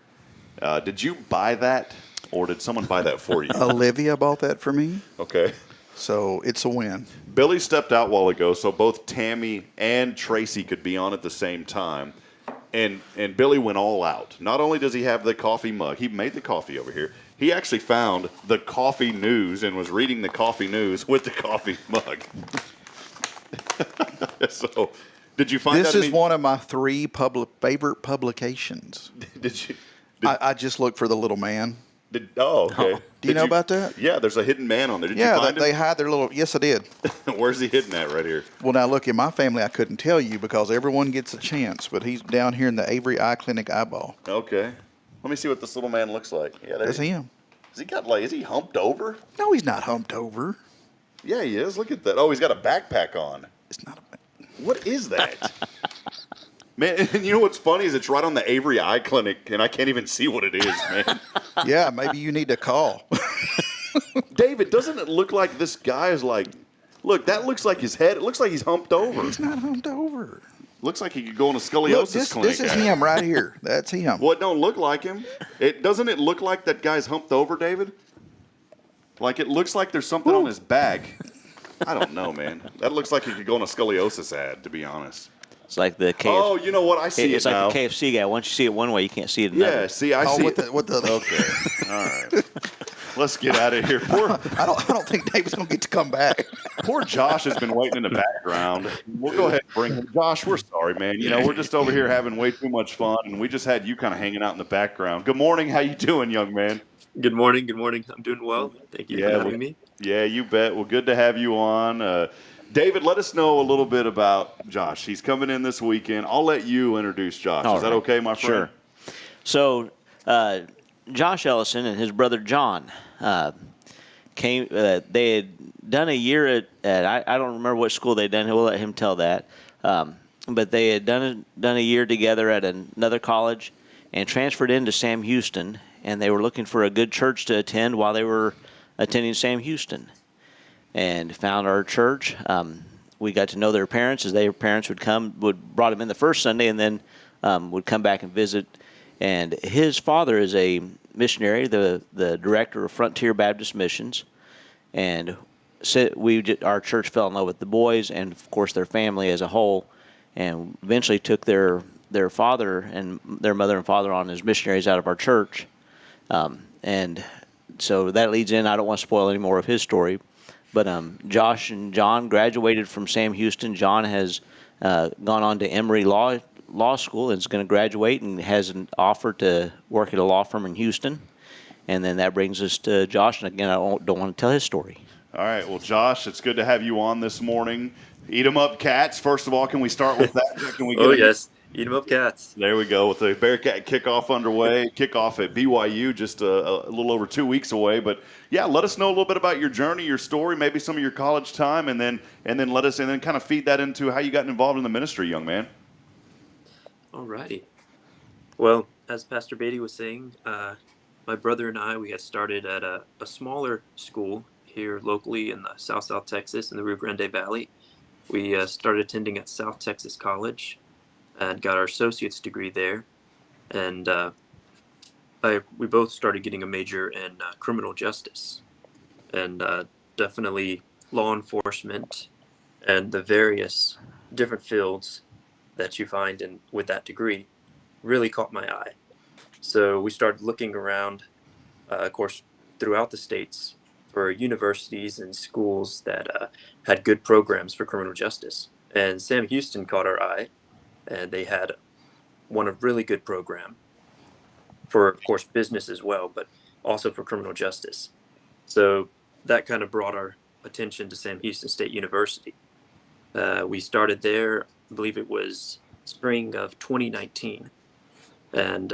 Did you buy that, or did someone buy that for you? Olivia bought that for me. Okay. So it's a win. Billy stepped out a while ago, so both Tammy and Tracy could be on at the same time. And Billy went all out. Not only does he have the coffee mug, he made the coffee over here. He actually found the coffee news and was reading the coffee news with the coffee mug. So, did you find this that? This is one of my 3 favorite publications. I just looked for the little man. Okay. Do you know about that? Yeah, there's a hidden man on there. Did you Yeah, find they him? hide their little. Yes, I did. Where's he hidden at? Right here. Well, now look, in my family, I couldn't tell you because everyone gets a chance, but he's down here in the Avery Eye Clinic eyeball. Okay. Let me see what this little man looks like. Yeah, That's him. Is he humped over? No, he's not humped over. Yeah, he is. Look at that. Oh, he's got a backpack on. It's not a backpack. What is that? Man, and you know what's funny is it's right on the Avery Eye Clinic, and I can't even see what it is, man. Yeah, maybe you need to call. David, doesn't it look like this guy is like, look, that looks like his head. It looks like he's humped over. He's not humped over. Looks like he could go in a scoliosis clinic. This is him right here. That's him. Well, it don't look like him. Doesn't it look like that guy's humped over, David? Like it looks like there's something on his back. I don't know, man. That looks like he could go on a scoliosis ad, to be honest. It's like the KFC. Oh, you know what? I see it's it now. like the KFC guy. Once you see it one way, you can't see it another. Yeah, see, I see with it. the Okay, all right. Let's get out of here. I don't think David's gonna get to come back. Poor Josh has been waiting in the background. We'll go ahead and bring him. Josh, we're sorry, man. You know, we're just over here having way too much fun, and we just had you kind of hanging out in the background. Good morning. How you doing, young man? Good morning. Good morning. I'm doing well. Thank you for having me. Yeah, you bet. Well, good to have you on. David, let us know a little bit about Josh. He's coming in this weekend. I'll let you introduce Josh. Is that okay, my friend? Sure. So, Josh Ellison and his brother John came. They had done a year at I don't remember what school they'd done. We'll let him tell that. But they had done a year together at another college and transferred into Sam Houston. And they were looking for a good church to attend while they were attending Sam Houston. And found our church. We got to know their parents as their parents brought them in the first Sunday and then would come back and visit. And his father is a missionary, the director of Frontier Baptist Missions. And our church fell in love with the boys and, of course, their family as a whole, and eventually took their father and their mother and father on as missionaries out of our church. And so that leads in, I don't want to spoil any more of his story, but Josh and John graduated from Sam Houston. John has gone on to Emory Law School and is going to graduate and has an offer to work at a law firm in Houston. And then that brings us to Josh. And again, I don't want to tell his story. All right. Well, Josh, it's good to have you on this morning. Eat 'em up, cats. First of all, can we start with that? Can we get yes. Eat 'em up, cats. There we go with the Bearcat kickoff underway. Kickoff at BYU just a little over 2 weeks away. But yeah, let us know a little bit about your journey, your story, maybe some of your college time, and then kind of feed that into how you got involved in the ministry, young man. All righty. Well, as Pastor Beatty was saying, my brother and I, we had started at a smaller school here locally in the South Texas in the Rio Grande Valley. We started attending at South Texas College and got our associate's degree there. And we both started getting a major in criminal justice and definitely law enforcement and the various different fields that you find with that degree really caught my eye. So we started looking around, of course, throughout the states for universities and schools that had good programs for criminal justice. And Sam Houston caught our eye, and they had a really good program for, of course, business as well, but also for criminal justice. So that kind of brought our attention to Sam Houston State University. We started there, I believe it was spring of 2019. And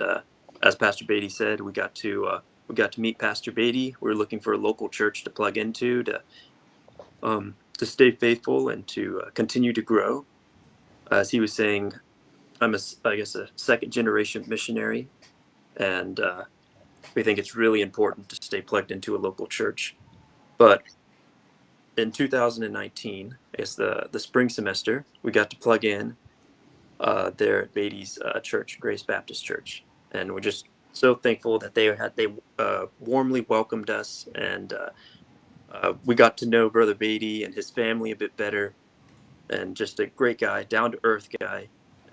as Pastor Beatty said, we got to meet Pastor Beatty. We were looking for a local church to plug into to stay faithful and to continue to grow. As he was saying, I'm a second generation missionary, and we think it's really important to stay plugged into a local church. But in 2019, it's the spring semester, we got to plug in there at Beatty's church, Grace Baptist Church, and we're just so thankful that they warmly welcomed us, and we got to know Brother Beatty and his family a bit better, and just a great guy, down to earth guy,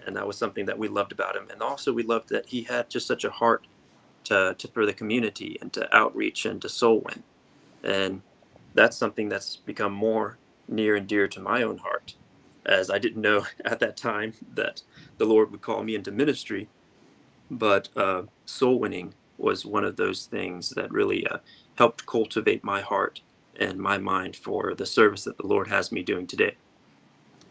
and that was something that we loved about him. And also we loved that he had just such a heart for the community and to outreach and to soul win. And that's something that's become more near and dear to my own heart, as I didn't know at that time that the Lord would call me into ministry. But soul winning was one of those things that really helped cultivate my heart and my mind for the service that the Lord has me doing today.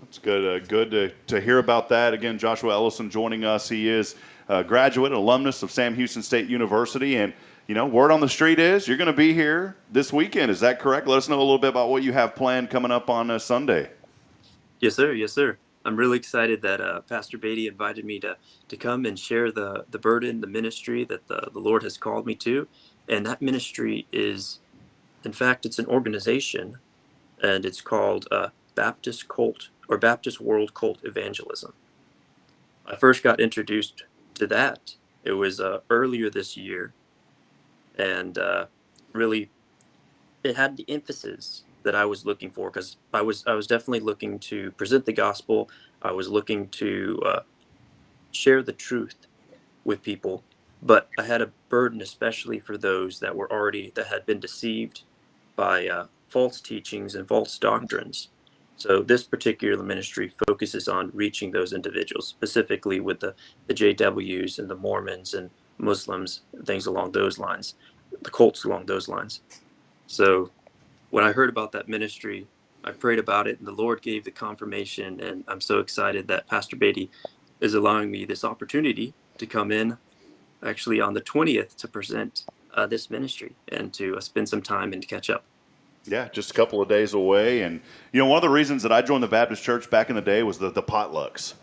It's good. Good to hear about that. Again, Joshua Ellison joining us. He is a graduate, alumnus of Sam Houston State University, and word on the street is you're going to be here this weekend. Is that correct? Let us know a little bit about what you have planned coming up on Sunday. Yes, sir. Yes, sir. I'm really excited that Pastor Beatty invited me to come and share the burden, the ministry that the Lord has called me to. And that ministry is, in fact, it's an organization, and it's called Baptist Cult or Baptist World Cult Evangelism. I first got introduced to that. It was earlier this year, and really, it had the emphasis that I was looking for, because I was definitely looking to present the gospel. I was looking to share the truth with people, but I had a burden, especially for those that had been deceived by false teachings and false doctrines. So this particular ministry focuses on reaching those individuals, specifically with the JWs and the Mormons and Muslims, things along those lines, the cults along those lines. So when I heard about that ministry, I prayed about it, and the Lord gave the confirmation, and I'm so excited that Pastor Beatty is allowing me this opportunity to come in actually on the 20th to present this ministry and to spend some time and to catch up. Yeah, just a couple of days away. And, one of the reasons that I joined the Baptist church back in the day was the potlucks.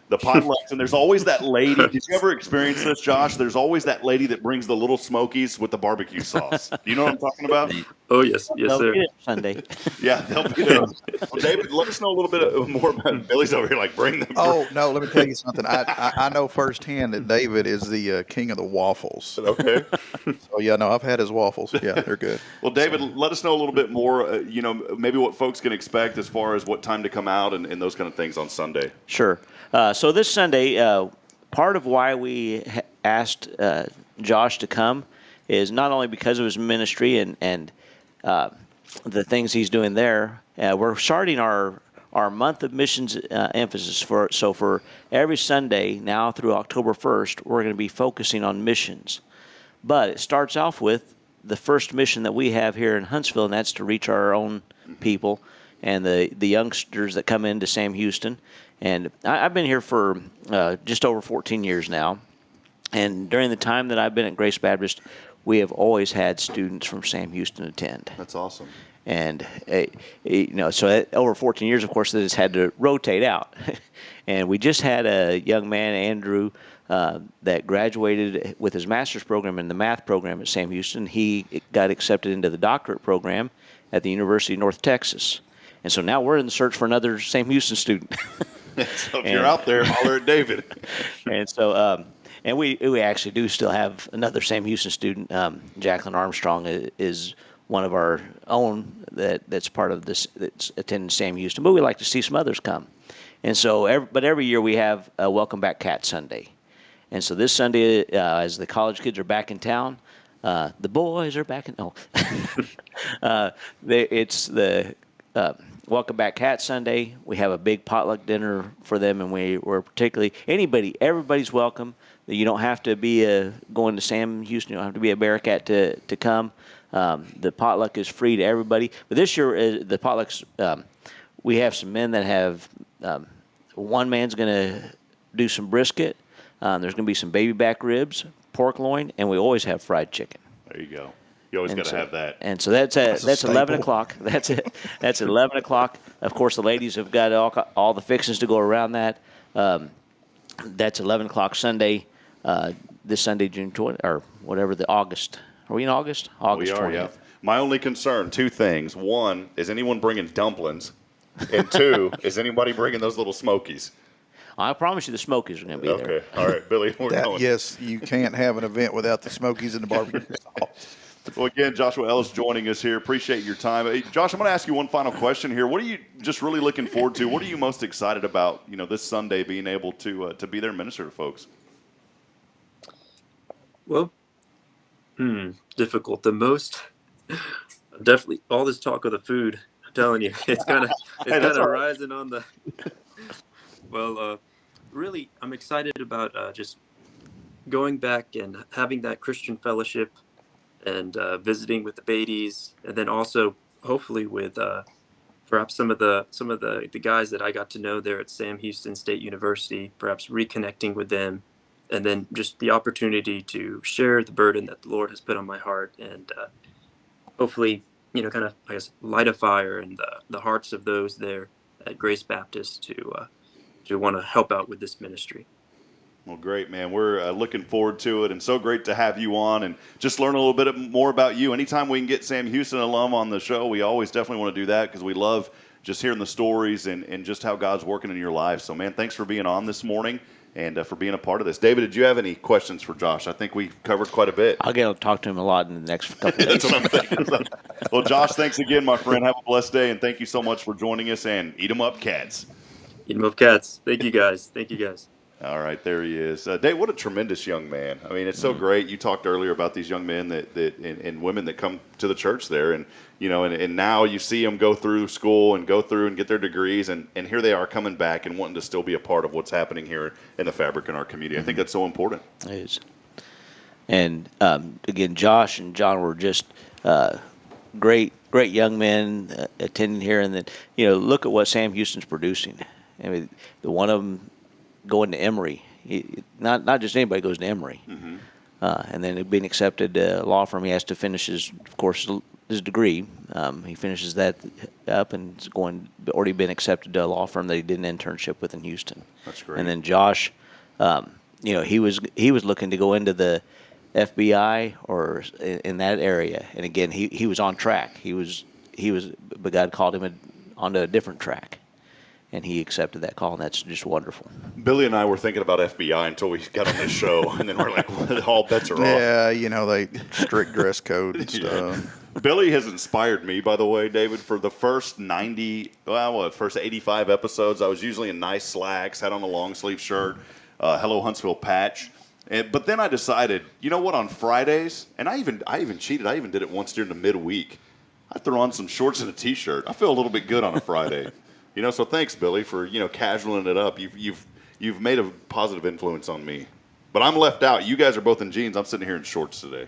The potlucks, and there's always that lady. Did you ever experience this, Josh? There's always that lady that brings the little Smokies with the barbecue sauce. Do you know what I'm talking about? Oh, yes, sir. Sunday. Yeah, they'll be there. Well, David, let us know a little bit more about Billy's over here. Like, bring them. Oh, no, let me tell you something. I know firsthand that David is the king of the waffles. Okay. So, yeah, no, I've had his waffles. Yeah, they're good. Well, David, let us know a little bit more, maybe what folks can expect as far as what time to come out and those kind of things on Sunday. Sure. So this Sunday, part of why we asked Josh to come is not only because of his ministry and the things he's doing there. We're starting our month of missions emphasis for every Sunday now through October 1st, we're going to be focusing on missions. But it starts off with the first mission that we have here in Huntsville, and that's to reach our own people and the youngsters that come into Sam Houston. And I've been here for just over 14 years now. And during the time that I've been at Grace Baptist, we have always had students from Sam Houston attend. That's awesome. And, so over 14 years, of course, that has had to rotate out. And we just had a young man, Andrew, that graduated with his master's program in the math program at Sam Houston. He got accepted into the doctorate program at the University of North Texas. And so now we're in the search for another Sam Houston student. So if you're out there, holler at David. And so, and we actually do still have another Sam Houston student. Jacqueline Armstrong is one of our own that's part of this, that's attending Sam Houston. But we like to see some others come. And so, every year we have a Welcome Back Cat Sunday. And so this Sunday, as the college kids are back in town, the boys are back in. It's the Welcome Back Cat Sunday. We have a big potluck dinner for them, and we're particularly everybody's welcome. You don't have to be going to Sam Houston. You don't have to be a Bearcat to come. The potluck is free to everybody. But this year, the potlucks, we have some men that have. One man's going to do some brisket. There's going to be some baby back ribs, pork loin, and we always have fried chicken. There you go. You always got to have that. And so that's 11 o'clock. That's it. That's 11 o'clock. Of course, the ladies have got all the fixings to go around that. That's 11 o'clock Sunday, this Sunday, June 20, or whatever the August. Are we in August? August 20th. Yeah. My only concern, two things. One, is anyone bringing dumplings? And two, is anybody bringing those little Smokies? I promise you the Smokies are going to be there. Okay. All right, Billy, we're going. Yes, you can't have an event without the Smokies and the barbecue sauce. Well, again, Joshua Ellis joining us here. Appreciate your time. Hey, Josh, I'm going to ask you one final question here. What are you just really looking forward to? What are you most excited about, this Sunday being able to be there and minister to folks? Well, Difficult. The most, definitely, all this talk of the food. I'm telling you, it's kind of Hey, that's all right. rising on the. Well, really, I'm excited about just going back and having that Christian fellowship and visiting with the Beatties, and then also hopefully with perhaps some of the guys that I got to know there at Sam Houston State University, perhaps reconnecting with them, and then just the opportunity to share the burden that the Lord has put on my heart, and hopefully, kind of, I guess, light a fire in the hearts of those there at Grace Baptist to want to help out with this ministry. Well, great, man. We're looking forward to it, and so great to have you on and just learn a little bit more about you. Anytime we can get Sam Houston alum on the show, we always definitely want to do that because we love just hearing the stories and just how God's working in your life. So, man, thanks for being on this morning and for being a part of this. David, did you have any questions for Josh? I think we covered quite a bit. I'll get to talk to him a lot in the next couple of days. That's what I'm thinking. Well, Josh, thanks again, my friend. Have a blessed day, and thank you so much for joining us, and eat 'em up, cats. Eat 'em up, cats. Thank you, guys. Thank you, guys. All right, there he is. Dave, what a tremendous young man. I mean, it's so great. You talked earlier about these young men and women that come to the church there, and and now you see them go through school and go through and get their degrees, and here they are coming back and wanting to still be a part of what's happening here in the fabric in our community. I think that's so important. It is. And again, Josh and John were just great young men attending here, and then look at what Sam Houston's producing. I mean, the one of them going to Emory. Not just anybody goes to Emory. Mm-hmm. And then being accepted to a law firm, he has to finish his degree. He finishes that up and is already been accepted to a law firm that he did an internship with in Houston. That's great. And then Josh, he was looking to go into the FBI or in that area. And again, he was on track. But God called him onto a different track. And he accepted that call, and that's just wonderful. Billy and I were thinking about FBI until we got on this show, and then we're like, well, all bets are off. Yeah, they strict dress code and stuff. Billy has inspired me, by the way, David, for the first 85 episodes. I was usually in nice slacks, had on a long sleeve shirt, Hello Huntsville patch. But then I decided, you know what, on Fridays, and I even cheated. I even did it once during the midweek. I threw on some shorts and a T-shirt. I feel a little bit good on a Friday. So thanks, Billy, for casualing it up. You've made a positive influence on me, but I'm left out. You guys are both in jeans. I'm sitting here in shorts today.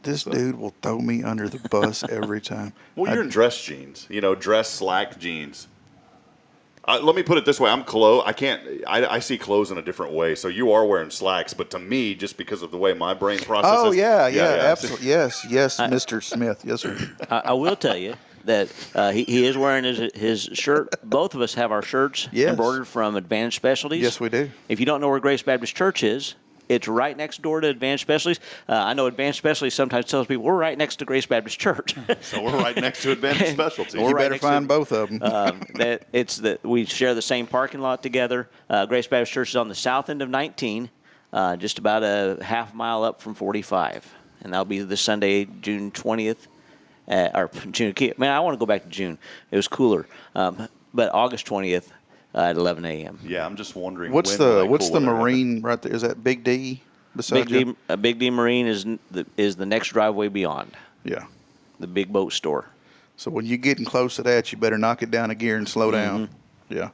This dude will throw me under the bus every time. Well, you're in dress jeans, dress slack jeans. Let me put it this way: I'm I see clothes in a different way. So you are wearing slacks, but to me, just because of the way my brain processes. Oh yeah, absolutely, yes, Mr. Smith, yes sir. I will tell you that he is wearing his shirt. Both of us have our shirts embroidered from Advanced Specialties. Yes, we do. If you don't know where Grace Baptist Church is, it's right next door to Advanced Specialties. I know Advanced Specialties sometimes tells people we're right next to Grace Baptist Church. So we're right next to Advanced Specialties. You better find both of them. We share the same parking lot together. Grace Baptist Church is on the south end of 19, just about a half mile up from 45, and that'll be this Sunday, June 20th. Or June. Man, I want to go back to June. It was cooler. But August 20th at 11 a.m. Yeah, I'm just wondering. What's the Marine right there? Is that Big D beside you? Big D Marine is the next driveway beyond. Yeah. The big boat store. So when you're getting close to that, you better knock it down a gear and slow down. Yeah.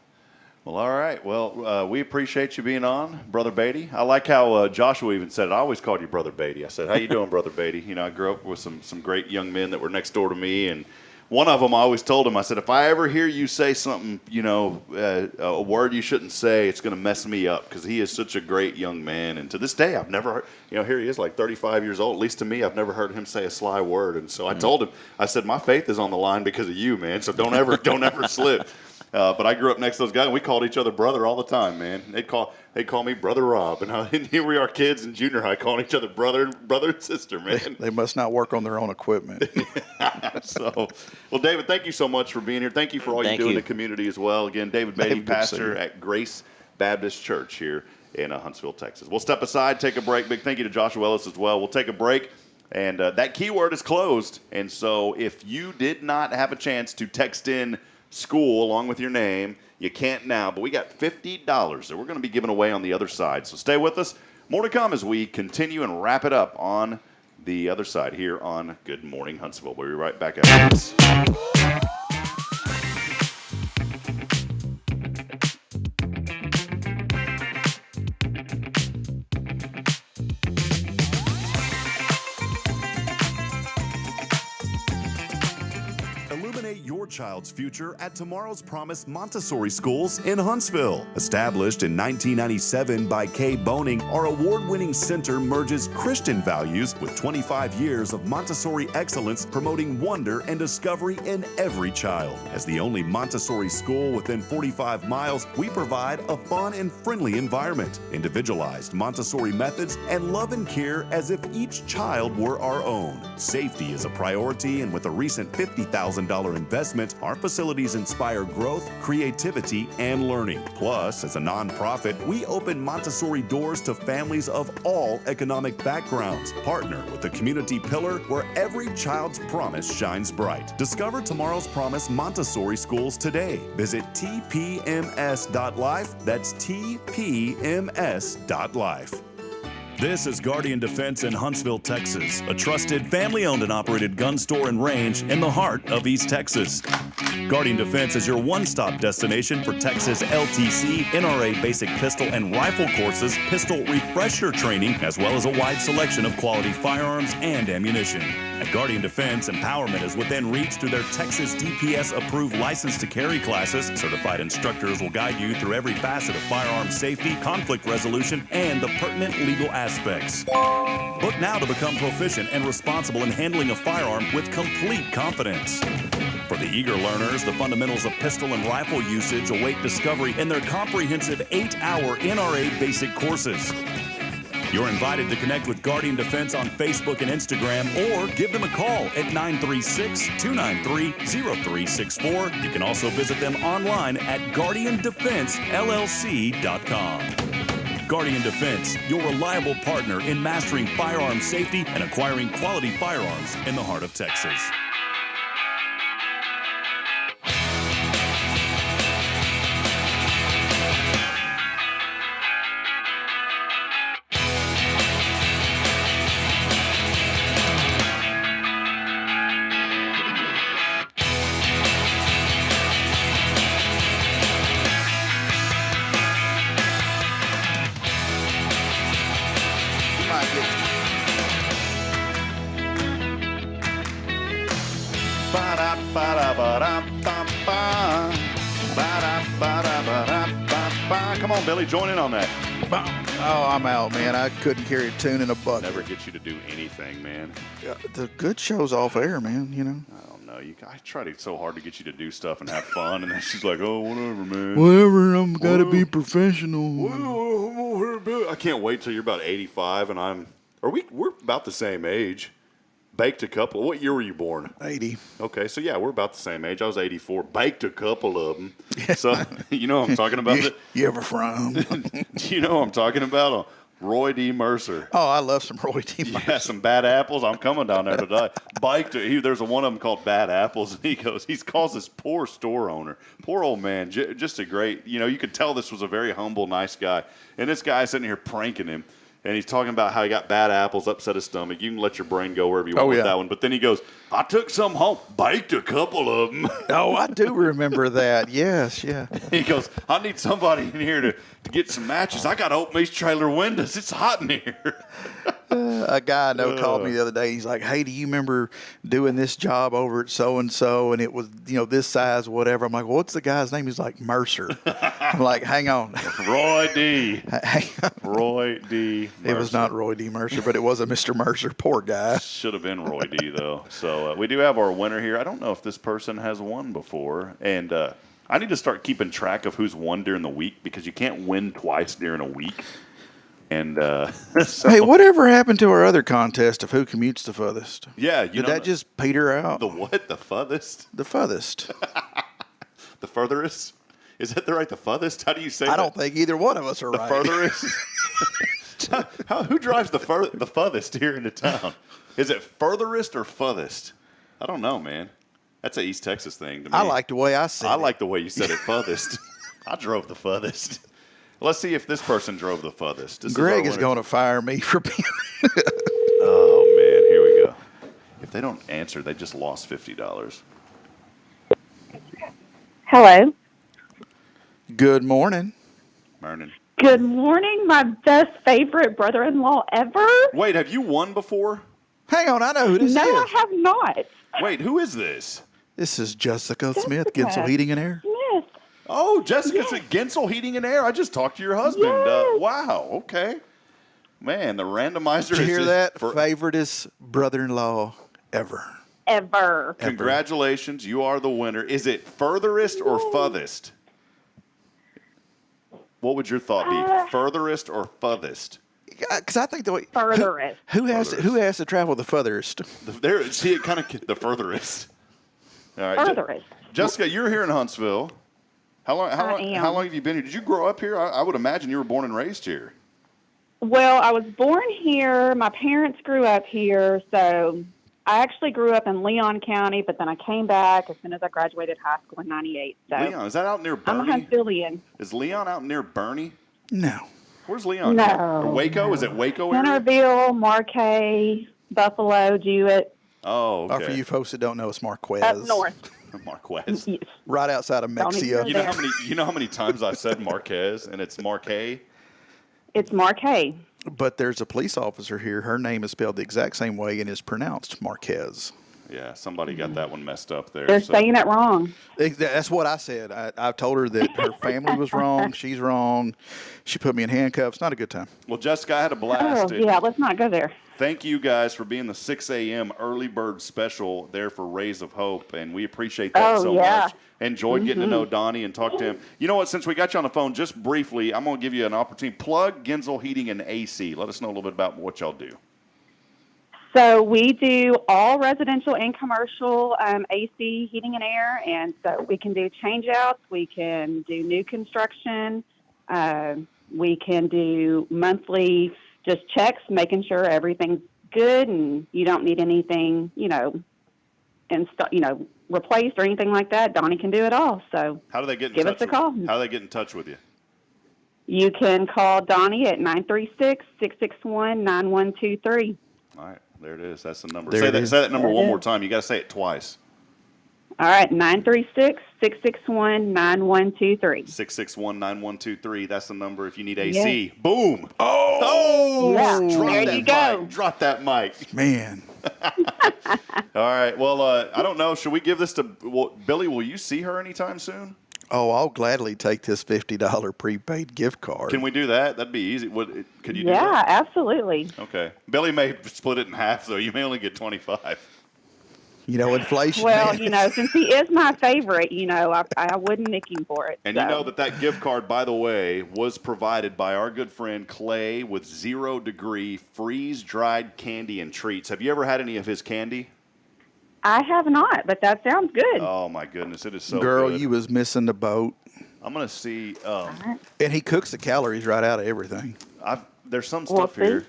Well, all right. Well, we appreciate you being on, Brother Beatty. I like how Joshua even said it. I always called you Brother Beatty. I said, how you doing, Brother Beatty? I grew up with some great young men that were next door to me, and one of them I always told him, I said, if I ever hear you say something, a word you shouldn't say, it's going to mess me up, because he is such a great young man. And to this day, I've never heard, here he is like 35 years old. At least to me, I've never heard him say a sly word. And so I told him, I said, my faith is on the line because of you, man. So don't ever slip. But I grew up next to those guys, and we called each other brother all the time, man. They'd call me Brother Rob, and here we are, kids in junior high, calling each other brother and sister, man. They must not work on their own equipment. Well, David, thank you so much for being here. Thank you for all you do in the community as well. Again, David Beatty, pastor at Grace Baptist Church here in Huntsville, Texas. We'll step aside, take a break. Big thank you to Joshua Ellis as well. We'll take a break. And that keyword is closed. And so if you did not have a chance to text in school along with your name, you can't now, but we got $50 that we're going to be giving away on the other side. So stay with us. More to come as we continue and wrap it up on the other side here on Good Morning Huntsville. We'll be right back after this. Illuminate your child's future at Tomorrow's Promise Montessori Schools in Huntsville. Established in 1997 by Kay Boning, our award-winning center merges Christian values with 25 years of Montessori excellence, promoting wonder and discovery in every child. As the only Montessori school within 45 miles, we provide a fun and friendly environment, individualized Montessori methods, and love and care as if each child were our own. Safety is a priority, and with a recent $50,000 investment, our facilities inspire growth, creativity, and learning. Plus, as a nonprofit, we open Montessori doors to families of all economic backgrounds. Partner with the community pillar where every child's promise shines bright. Discover Tomorrow's Promise Montessori Schools today. Visit tpms.life. That's tpms.life. This is Guardian Defense in Huntsville, Texas, a trusted family-owned and operated gun store and range in the heart of East Texas. Guardian Defense is your one-stop destination for Texas LTC, NRA basic pistol and rifle courses, pistol refresher training, as well as a wide selection of quality firearms and ammunition. At Guardian Defense, empowerment is within reach through their Texas DPS-approved license to carry classes. Certified instructors will guide you through every facet of firearm safety, conflict resolution, and the pertinent legal aspects. Book now to become proficient and responsible in handling a firearm with complete confidence. For the eager learners, the fundamentals of pistol and rifle usage await discovery in their comprehensive 8-hour NRA basic courses. You're invited to connect with Guardian Defense on Facebook and Instagram, or give them a call at 936-293-0364. You can also visit them online at guardiandefensellc.com. Guardian Defense, your reliable partner in mastering firearm safety and acquiring quality firearms in the heart of Texas. Come on, Billy, join in on that. Oh, I'm out, man. I couldn't carry a tune in a bucket. Never get you to do anything, man. The good show's off air, man, you know. I don't know. I try so hard to get you to do stuff and have fun, and then she's like, oh, whatever, man. Whatever, I'm got to be professional. I can't wait till you're about 85, and we're about the same age. Baked a couple. What year were you born? 80. Okay, so yeah, we're about the same age. I was 84. Baked a couple of them. So you know what I'm talking about? You ever from? Do you know what I'm talking about? Roy D. Mercer. Oh, I love some Roy D. Mercer. Yeah, some bad apples. I'm coming down there today. There's one of them called Bad Apples, and he calls this poor store owner, poor old man, just a great, you could tell this was a very humble, nice guy. And this guy sitting here pranking him. And he's talking about how he got bad apples, upset his stomach. You can let your brain go wherever you want with that one. But then he goes, I took some home, baked a couple of them. Oh, I do remember that. Yes, yeah. He goes, I need somebody in here to get some matches. I got to open these trailer windows. It's hot in here. A guy I know called me the other day. He's like, hey, do you remember doing this job over at so-and-so? And it was, this size, whatever. I'm like, well, what's the guy's name? He's like, Mercer. I'm like, hang on. Roy D. Roy D. Mercer. It was not Roy D. Mercer, but it was a Mr. Mercer. Poor guy. Should have been Roy D., though. So we do have our winner here. I don't know if this person has won before. And I need to start keeping track of who's won during the week, because you can't win twice during a week. And hey, whatever happened to our other contest of who commutes the furthest? Yeah, did that just peter out? The what? The furthest? The furthest. The furthest? Is that right? The furthest? How do you say that? I don't think either one of us are right. The furthest? Who drives the furthest here into town? Is it furthest or furthest? I don't know, man. That's an East Texas thing to me. I like the way I said it. I like the way you said it, furthest. I drove the furthest. Let's see if this person drove the furthest. Greg is going to fire me for being... Oh, man. If they don't answer, they just lost $50. Hello. Good morning. Morning. Good morning, my best favorite brother-in-law ever. Wait, have you won before? Hang on, I know who this No, is. I have not. Wait, who is this? This is Jessica Smith, Gensel Heating and Air. Smith. Oh, Jessica's at Gensel Heating and Air. I just talked to your husband. Yes. Wow, okay. Man, the randomizer Did you is hear that? Favoriteest brother-in-law ever. Ever. Congratulations, you are the winner. Is it furthest or futhest? What would your thought be? Furthest or futhest? Because I think the way Furthest. who has to travel the furthest? See, it kind of the furthest. All right, Furthest. Jessica, you're here in Huntsville. How long have you been here? Did you grow up here? I would imagine you were born and raised here. Well, I was born here. My parents grew up here, so I actually grew up in Leon County, but then I came back as soon as I graduated high school in '98. So Leon, is that out near Bernie? I'm a Huntsvillian. Is Leon out near Bernie? No. Where's Leon? No. Or Waco? Is it Waco area? Centerville, Marquay, Buffalo, Jewett. Oh, okay. For you folks that don't know, it's Marquez. Up north. Marquez. Yes. Right outside of Mexico. You know how many times I've said Marquez and it's Marquay? It's Marquay. But there's a police officer here. Her name is spelled the exact same way and is pronounced Marquez. Yeah, somebody got that one messed up there. They're saying it wrong. That's what I said. I told her that her family was wrong. She's wrong. She put me in handcuffs. Not a good time. Well, Jessica, I had a blast. Oh, yeah, let's not go there. Thank you guys for being the 6 a.m. early bird special there for Rays of Hope, and we appreciate that so much. Enjoyed getting to know Donnie and talk to him. You know what? Since we got you on the phone, just briefly, I'm going to give you an opportunity. Plug Gensel Heating and AC. Let us know a little bit about what y'all do. So we do all residential and commercial AC heating and air, and so we can do change-outs, we can do new construction, we can do monthly just checks, making sure everything's good and you don't need anything, replaced or anything like that. Donnie can do it all. So how do they get in give touch us a call. How do they get in touch with you? You can call Donnie at 936-661-9123. All right, there it is. That's the number. There Say it is. that number one more time. You got to say it twice. All right, 936-661-9123. 661-9123. That's the number if you need AC. Yes. Boom. Yeah. There you go. Drop that mic. Man. All right. Well, I don't know. Should we give this to Billy? Will you see her anytime soon? Oh, I'll gladly take this $50 prepaid gift card. Can we do that? That'd be easy. Could you do Yeah, that? absolutely. Okay. Billy may split it in half, though. You may only get 25. Inflation. Well, since he is my favorite, I wouldn't nick him for it. And you know that gift card, by the way, was provided by our good friend Clay with 0 degree freeze-dried candy and treats. Have you ever had any of his candy? I have not, but that sounds good. Oh, my goodness. It is so Girl, good. you was missing the boat. I'm going to see. And he cooks the calories right out of everything. There's some stuff here.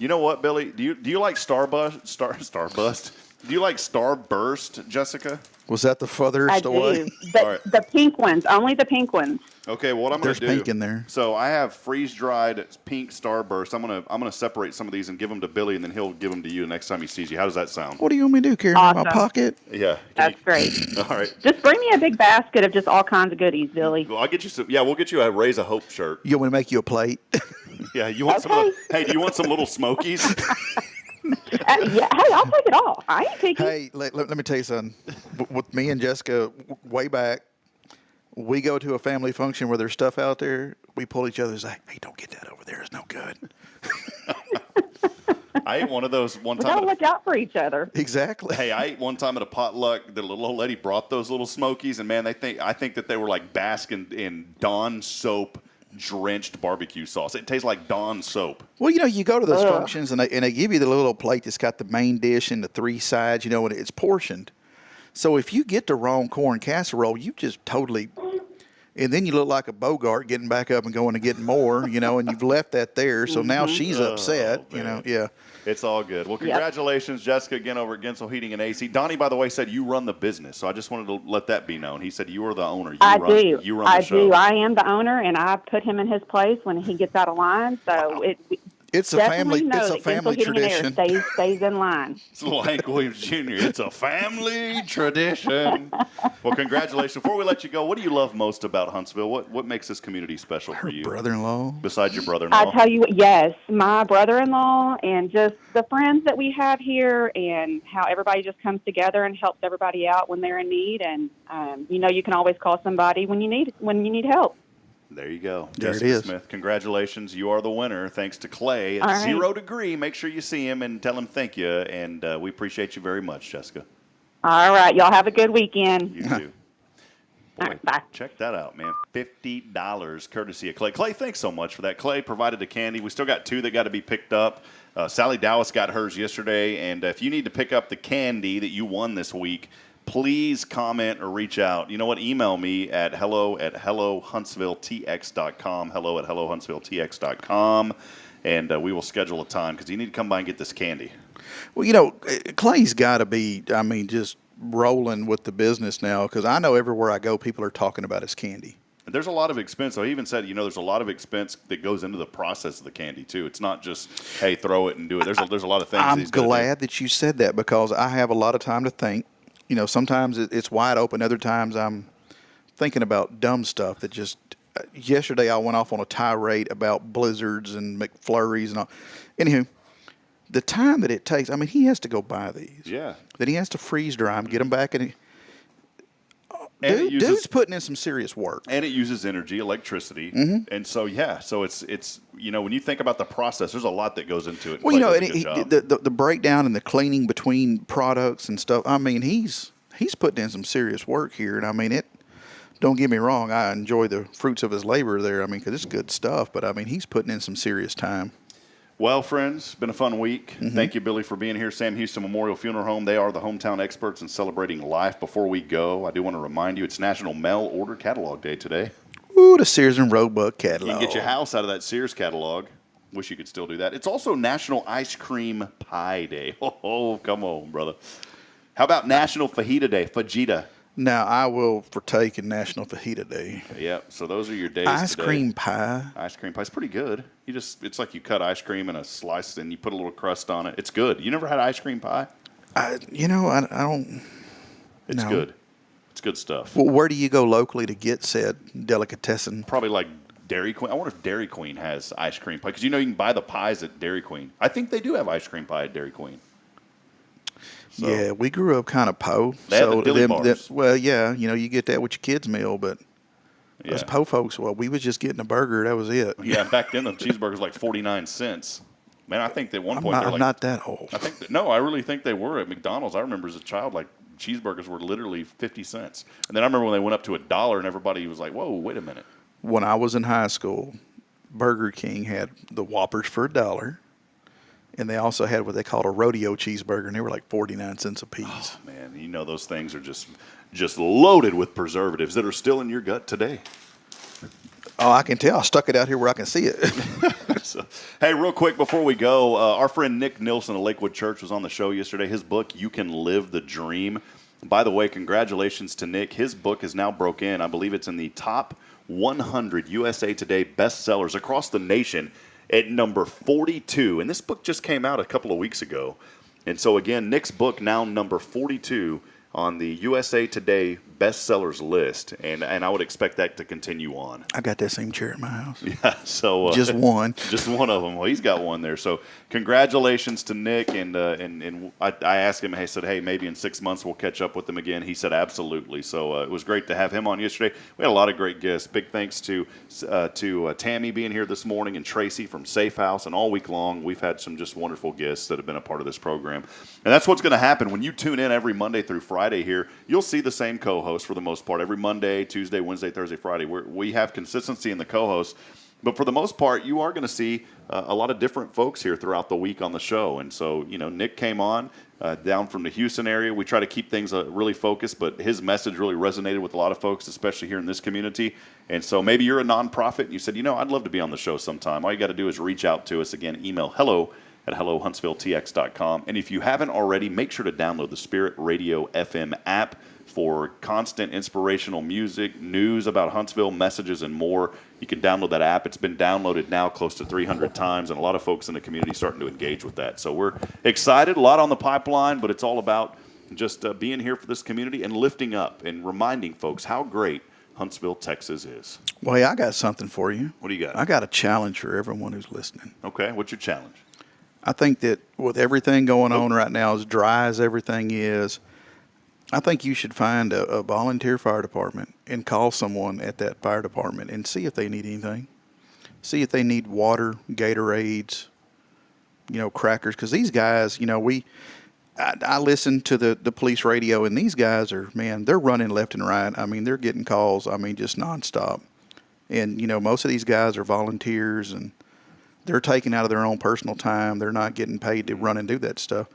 You know what, Billy? Do you like Starburst? Do you like Starburst, Jessica? Was that the furthest away? Do. The pink ones, only the pink ones. Okay, what I'm going to do. There's pink in there. So I have freeze-dried pink Starburst. I'm gonna separate some of these and give them to Billy, and then he'll give them to you the next time he sees you. How does that sound? What do you want me to do? Carry them in my pocket? Yeah. That's great. All right. Just bring me a big basket of just all kinds of goodies, Billy. Well, I'll get you some. Yeah, we'll get you a Raise a Hope shirt. You want me to make you a plate? Yeah. You want some? Hey, do you want some little Smokies? Yeah, hey, I'll take it all. I ain't taking. Hey, let me tell you something. With me and Jessica, way back, we go to a family function where there's stuff out there. We pull each other's like, "Hey, don't get that over there. It's no good." I ate one of those one We time. gotta look out for each other. Exactly. Hey, I ate one time at a potluck. The little old lady brought those little Smokies, and man, I think that they were like basking in Dawn soap drenched barbecue sauce. It tastes like Dawn soap. Well, you go to those functions and they give you the little plate that's got the main dish and the 3 sides, and it's portioned. So if you get the wrong corn casserole, you just totally, and then you look like a Bogart getting back up and going to get more, and you've left that there. So now she's upset, yeah. It's all good. Well, congratulations, Jessica, again over at Gensel Heating and AC. Donnie, by the way, said you run the business, so I just wanted to let that be known. He said you are the owner. I do. You run the show. I am the owner, and I put him in his place when he gets out of line. So It's a definitely family. know It's a that family Gainesville Heating and tradition. Air stays in line. It's little Hank Williams Jr. It's a family tradition. Well, congratulations. Before we let you go, what do you love most about Huntsville? What makes this community special for you? Brother-in-law. Besides your brother-in-law? I tell you what, yes, my brother-in-law and just the friends that we have here and how everybody just comes together and helps everybody out when they're in need. And, you can always call somebody when you need help. There you go. There it Jessica is. Smith, congratulations. You are the winner, thanks to Clay at All right. 0 Degree. Make sure you see him and tell him thank you. And we appreciate you very much, Jessica. All right. Y'all have a good weekend. You too. All right, bye. Check that out, man. $50 courtesy of Clay. Clay, thanks so much for that. Clay provided the candy. We still got 2 that got to be picked up. Sally Dowis got hers yesterday. And if you need to pick up the candy that you won this week, please comment or reach out. You know what? Email me at hello@hellohuntsvilletx.com, hello@hellohuntsvilletx.com, and we will schedule a time because you need to come by and get this candy. Well, Clay's got to be, just rolling with the business now because I know everywhere I go, people are talking about his candy. There's a lot of expense. So he even said, there's a lot of expense that goes into the process of the candy, too. It's not just, hey, throw it and do it. There's a lot of things. I'm glad that you said that because I have a lot of time to think. Sometimes it's wide open. Other times I'm thinking about dumb stuff that just. Yesterday I went off on a tirade about blizzards and McFlurries and all. Anywho, the time that it takes. he has to go buy these. Yeah. Then he has to freeze dry them, get them back, and dude's putting in some serious work. And it uses energy, electricity, and so it's when you think about the process, there's a lot that goes into it. Well, the breakdown and the cleaning between products and stuff. He's putting in some serious work here, and it. Don't get me wrong, I enjoy the fruits of his labor there. Because it's good stuff, but he's putting in some serious time. Well, friends, it's been a fun week. Thank you, Billy, for being here. Sam Houston Memorial Funeral Home, they are the hometown experts in celebrating life. Before we go, I do want to remind you it's National Mail Order Catalog Day today. Ooh, the Sears and Roebuck catalog. You can get your house out of that Sears catalog. Wish you could still do that. It's also National Ice Cream Pie Day. Oh, come on, brother. How about National Fajita Day? Fajita. Now, I will partake in National Fajita Day. Yep, so those are your days Ice today. cream pie. Ice cream pie. It's pretty good. It's like you cut ice cream in a slice and you put a little crust on it. It's good. You never had ice cream pie? I don't. It's good. It's good stuff. Well, where do you go locally to get said delicatessen? Probably like Dairy Queen. I wonder if Dairy Queen has ice cream pie because you can buy the pies at Dairy Queen. I think they do have ice cream pie at Dairy Queen. So, yeah, we grew up kind of po. They have the dilly bars. You get that with your kids' meal, but us po folks, we was just getting a burger. That was it. Yeah, back then the cheeseburgers like 49 cents. Man, I think at one point I'm not that old. I really think they were at McDonald's. I remember as a child, like cheeseburgers were literally 50 cents. And then I remember when they went up to $1 and everybody was like, whoa, wait a minute. When I was in high school, Burger King had the Whoppers for $1. And they also had what they called a rodeo cheeseburger, and they were like 49 cents a piece. Oh, man, those things are just loaded with preservatives that are still in your gut today. Oh, I can tell. I stuck it out here where I can see it. So, hey, real quick before we go, our friend Nick Nilsson of Lakewood Church was on the show yesterday. His book, You Can Live the Dream. By the way, congratulations to Nick. His book is now broke in. I believe it's in the top 100 USA Today bestsellers across the nation at number 42. And this book just came out a couple of weeks ago. And so, again, Nick's book now number 42 on the USA Today bestsellers list, and I would expect that to continue on. I got that same chair at my house. Yeah, so just one of them. Well, he's got one there. So congratulations to Nick, and I asked him. I said, hey, maybe in 6 months we'll catch up with him again. He said absolutely. So it was great to have him on yesterday. We had a lot of great guests. Big thanks to Tammy being here this morning and Tracy from SAAFE House, and all week long we've had some just wonderful guests that have been a part of this program. And that's what's going to happen when you tune in every Monday through Friday here. You'll see the same co-host for the most part every Monday, Tuesday, Wednesday, Thursday, Friday. We have consistency in the co-hosts, but for the most part, you are going to see a lot of different folks here throughout the week on the show. And so, Nick came on down from the Houston area. We try to keep things really focused, but his message really resonated with a lot of folks, especially here in this community. And so maybe you're a nonprofit and you said, I'd love to be on the show sometime. All you got to do is reach out to us. Again, email hello@hellohuntsvilletx.com. And if you haven't already, make sure to download the Spirit Radio FM app for constant inspirational music, news about Huntsville, messages, and more, you can download that app. It's been downloaded now close to 300 times, and a lot of folks in the community starting to engage with that. So we're excited, a lot on the pipeline, but it's all about just being here for this community and lifting up and reminding folks how great Huntsville, Texas is. Well, hey, I got something for you. What do you got? I got a challenge for everyone who's listening. Okay, what's your challenge? I think that with everything going on right now, as dry as everything is, I think you should find a volunteer fire department and call someone at that fire department and see if they need anything. See if they need water, Gatorades, crackers. Because these guys, I listen to the police radio, and these guys are, man, they're running left and right. I mean, they're getting calls, just nonstop. And, most of these guys are volunteers, and they're taking out of their own personal time. They're not getting paid to run and do that stuff.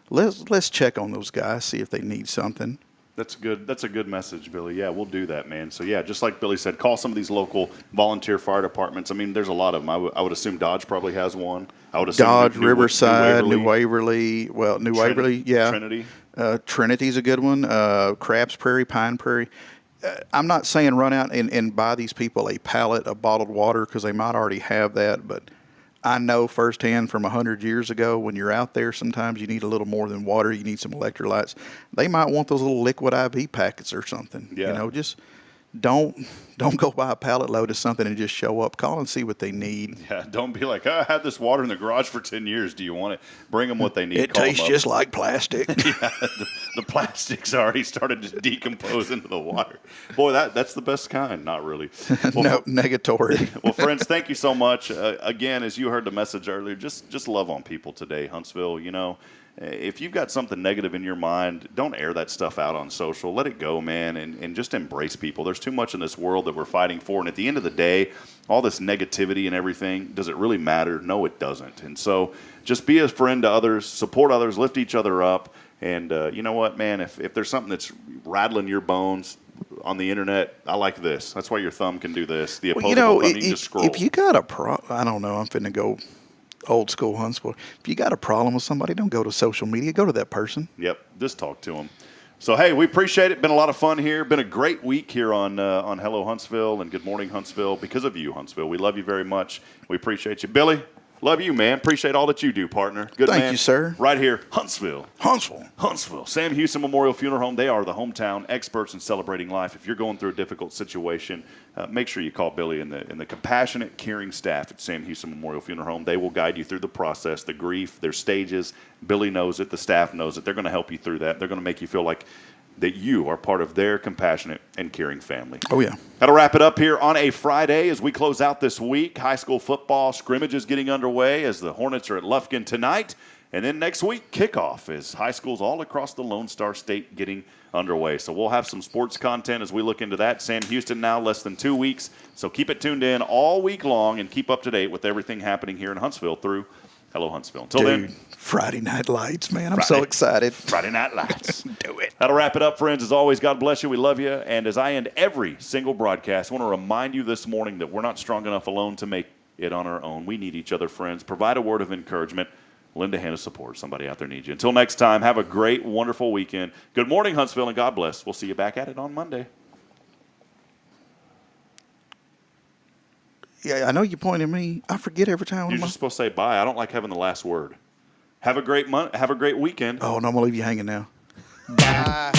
Let's check on those guys, see if they need something. That's good. That's a good message, Billy. Yeah, we'll do that, man. So, yeah, just like Billy said, call some of these local volunteer fire departments. I mean, there's a lot of them. I would assume Dodge probably has one. I would assume Dodge, Riverside, New Waverly. Well, New Waverly, yeah. Trinity. Trinity's a good one. Crabs Prairie, Pine Prairie. I'm not saying run out and buy these people a pallet of bottled water because they might already have that, but I know firsthand from 100 years ago, when you're out there, sometimes you need a little more than water. You need some electrolytes. They might want those little liquid IV packets or something. Yeah. Just don't go buy a pallet load of something and just show up. Call and see what they need. Yeah, don't be like, I had this water in the garage for 10 years. Do you want it? Bring them what they need. It tastes just like plastic. Yeah, the plastic's already started to decompose into the water. Boy, that's the best kind. Not really. Well, no, negatory. Well, friends, thank you so much. Again, as you heard the message earlier, just love on people today, Huntsville. If you've got something negative in your mind, don't air that stuff out on social. Let it go, man, and just embrace people. There's too much in this world that we're fighting for, and at the end of the day, all this negativity and everything, does it really matter? No, it doesn't. And so just be a friend to others, support others, lift each other up, and you know what, man, if there's something that's rattling your bones on the internet, I like this. That's why your thumb can do this. The opposable thumb, you can just scroll. If you got I don't know, I'm finna go old school Huntsville. If you got a problem with somebody, don't go to social media. Go to that person. Yep, just talk to them. So, hey, we appreciate it. Been a lot of fun here. Been a great week here on Hello Huntsville and Good Morning Huntsville because of you, Huntsville. We love you very much. We appreciate you. Billy, love you, man. Appreciate all that you do, partner. Good man. Thank you, sir. Right here, Huntsville. Huntsville. Sam Houston Memorial Funeral Home. They are the hometown experts in celebrating life. If you're going through a difficult situation, make sure you call Billy and the compassionate, caring staff at Sam Houston Memorial Funeral Home. They will guide you through the process, the grief, their stages. Billy knows it. The staff knows it. They're going to help you through that. They're going to make you feel like that you are part of their compassionate and caring family. Oh, yeah. That'll wrap it up here on a Friday as we close out this week. High school football scrimmages getting underway as the Hornets are at Lufkin tonight. And then next week, kickoff as high schools all across the Lone Star State getting underway. So we'll have some sports content as we look into that. Sam Houston now less than 2 weeks. So keep it tuned in all week long and keep up to date with everything happening here in Huntsville through Hello Huntsville. Until then. Friday Night Lights, man. I'm so excited. Friday Night Lights. Do it. That'll wrap it up, friends. As always, God bless you. We love you. And as I end every single broadcast, I want to remind you this morning that we're not strong enough alone to make it on our own. We need each other, friends. Provide a word of encouragement. Lend a hand of support. Somebody out there needs you. Until next time, have a great, wonderful weekend. Good morning, Huntsville, and God bless. We'll see you back at it on Monday. Yeah, I know you pointed at me. I forget every time. You're just supposed to say bye. I don't like having the last word. Have a great month. Have a great weekend. Oh, no, I'm going to leave you hanging now. Bye.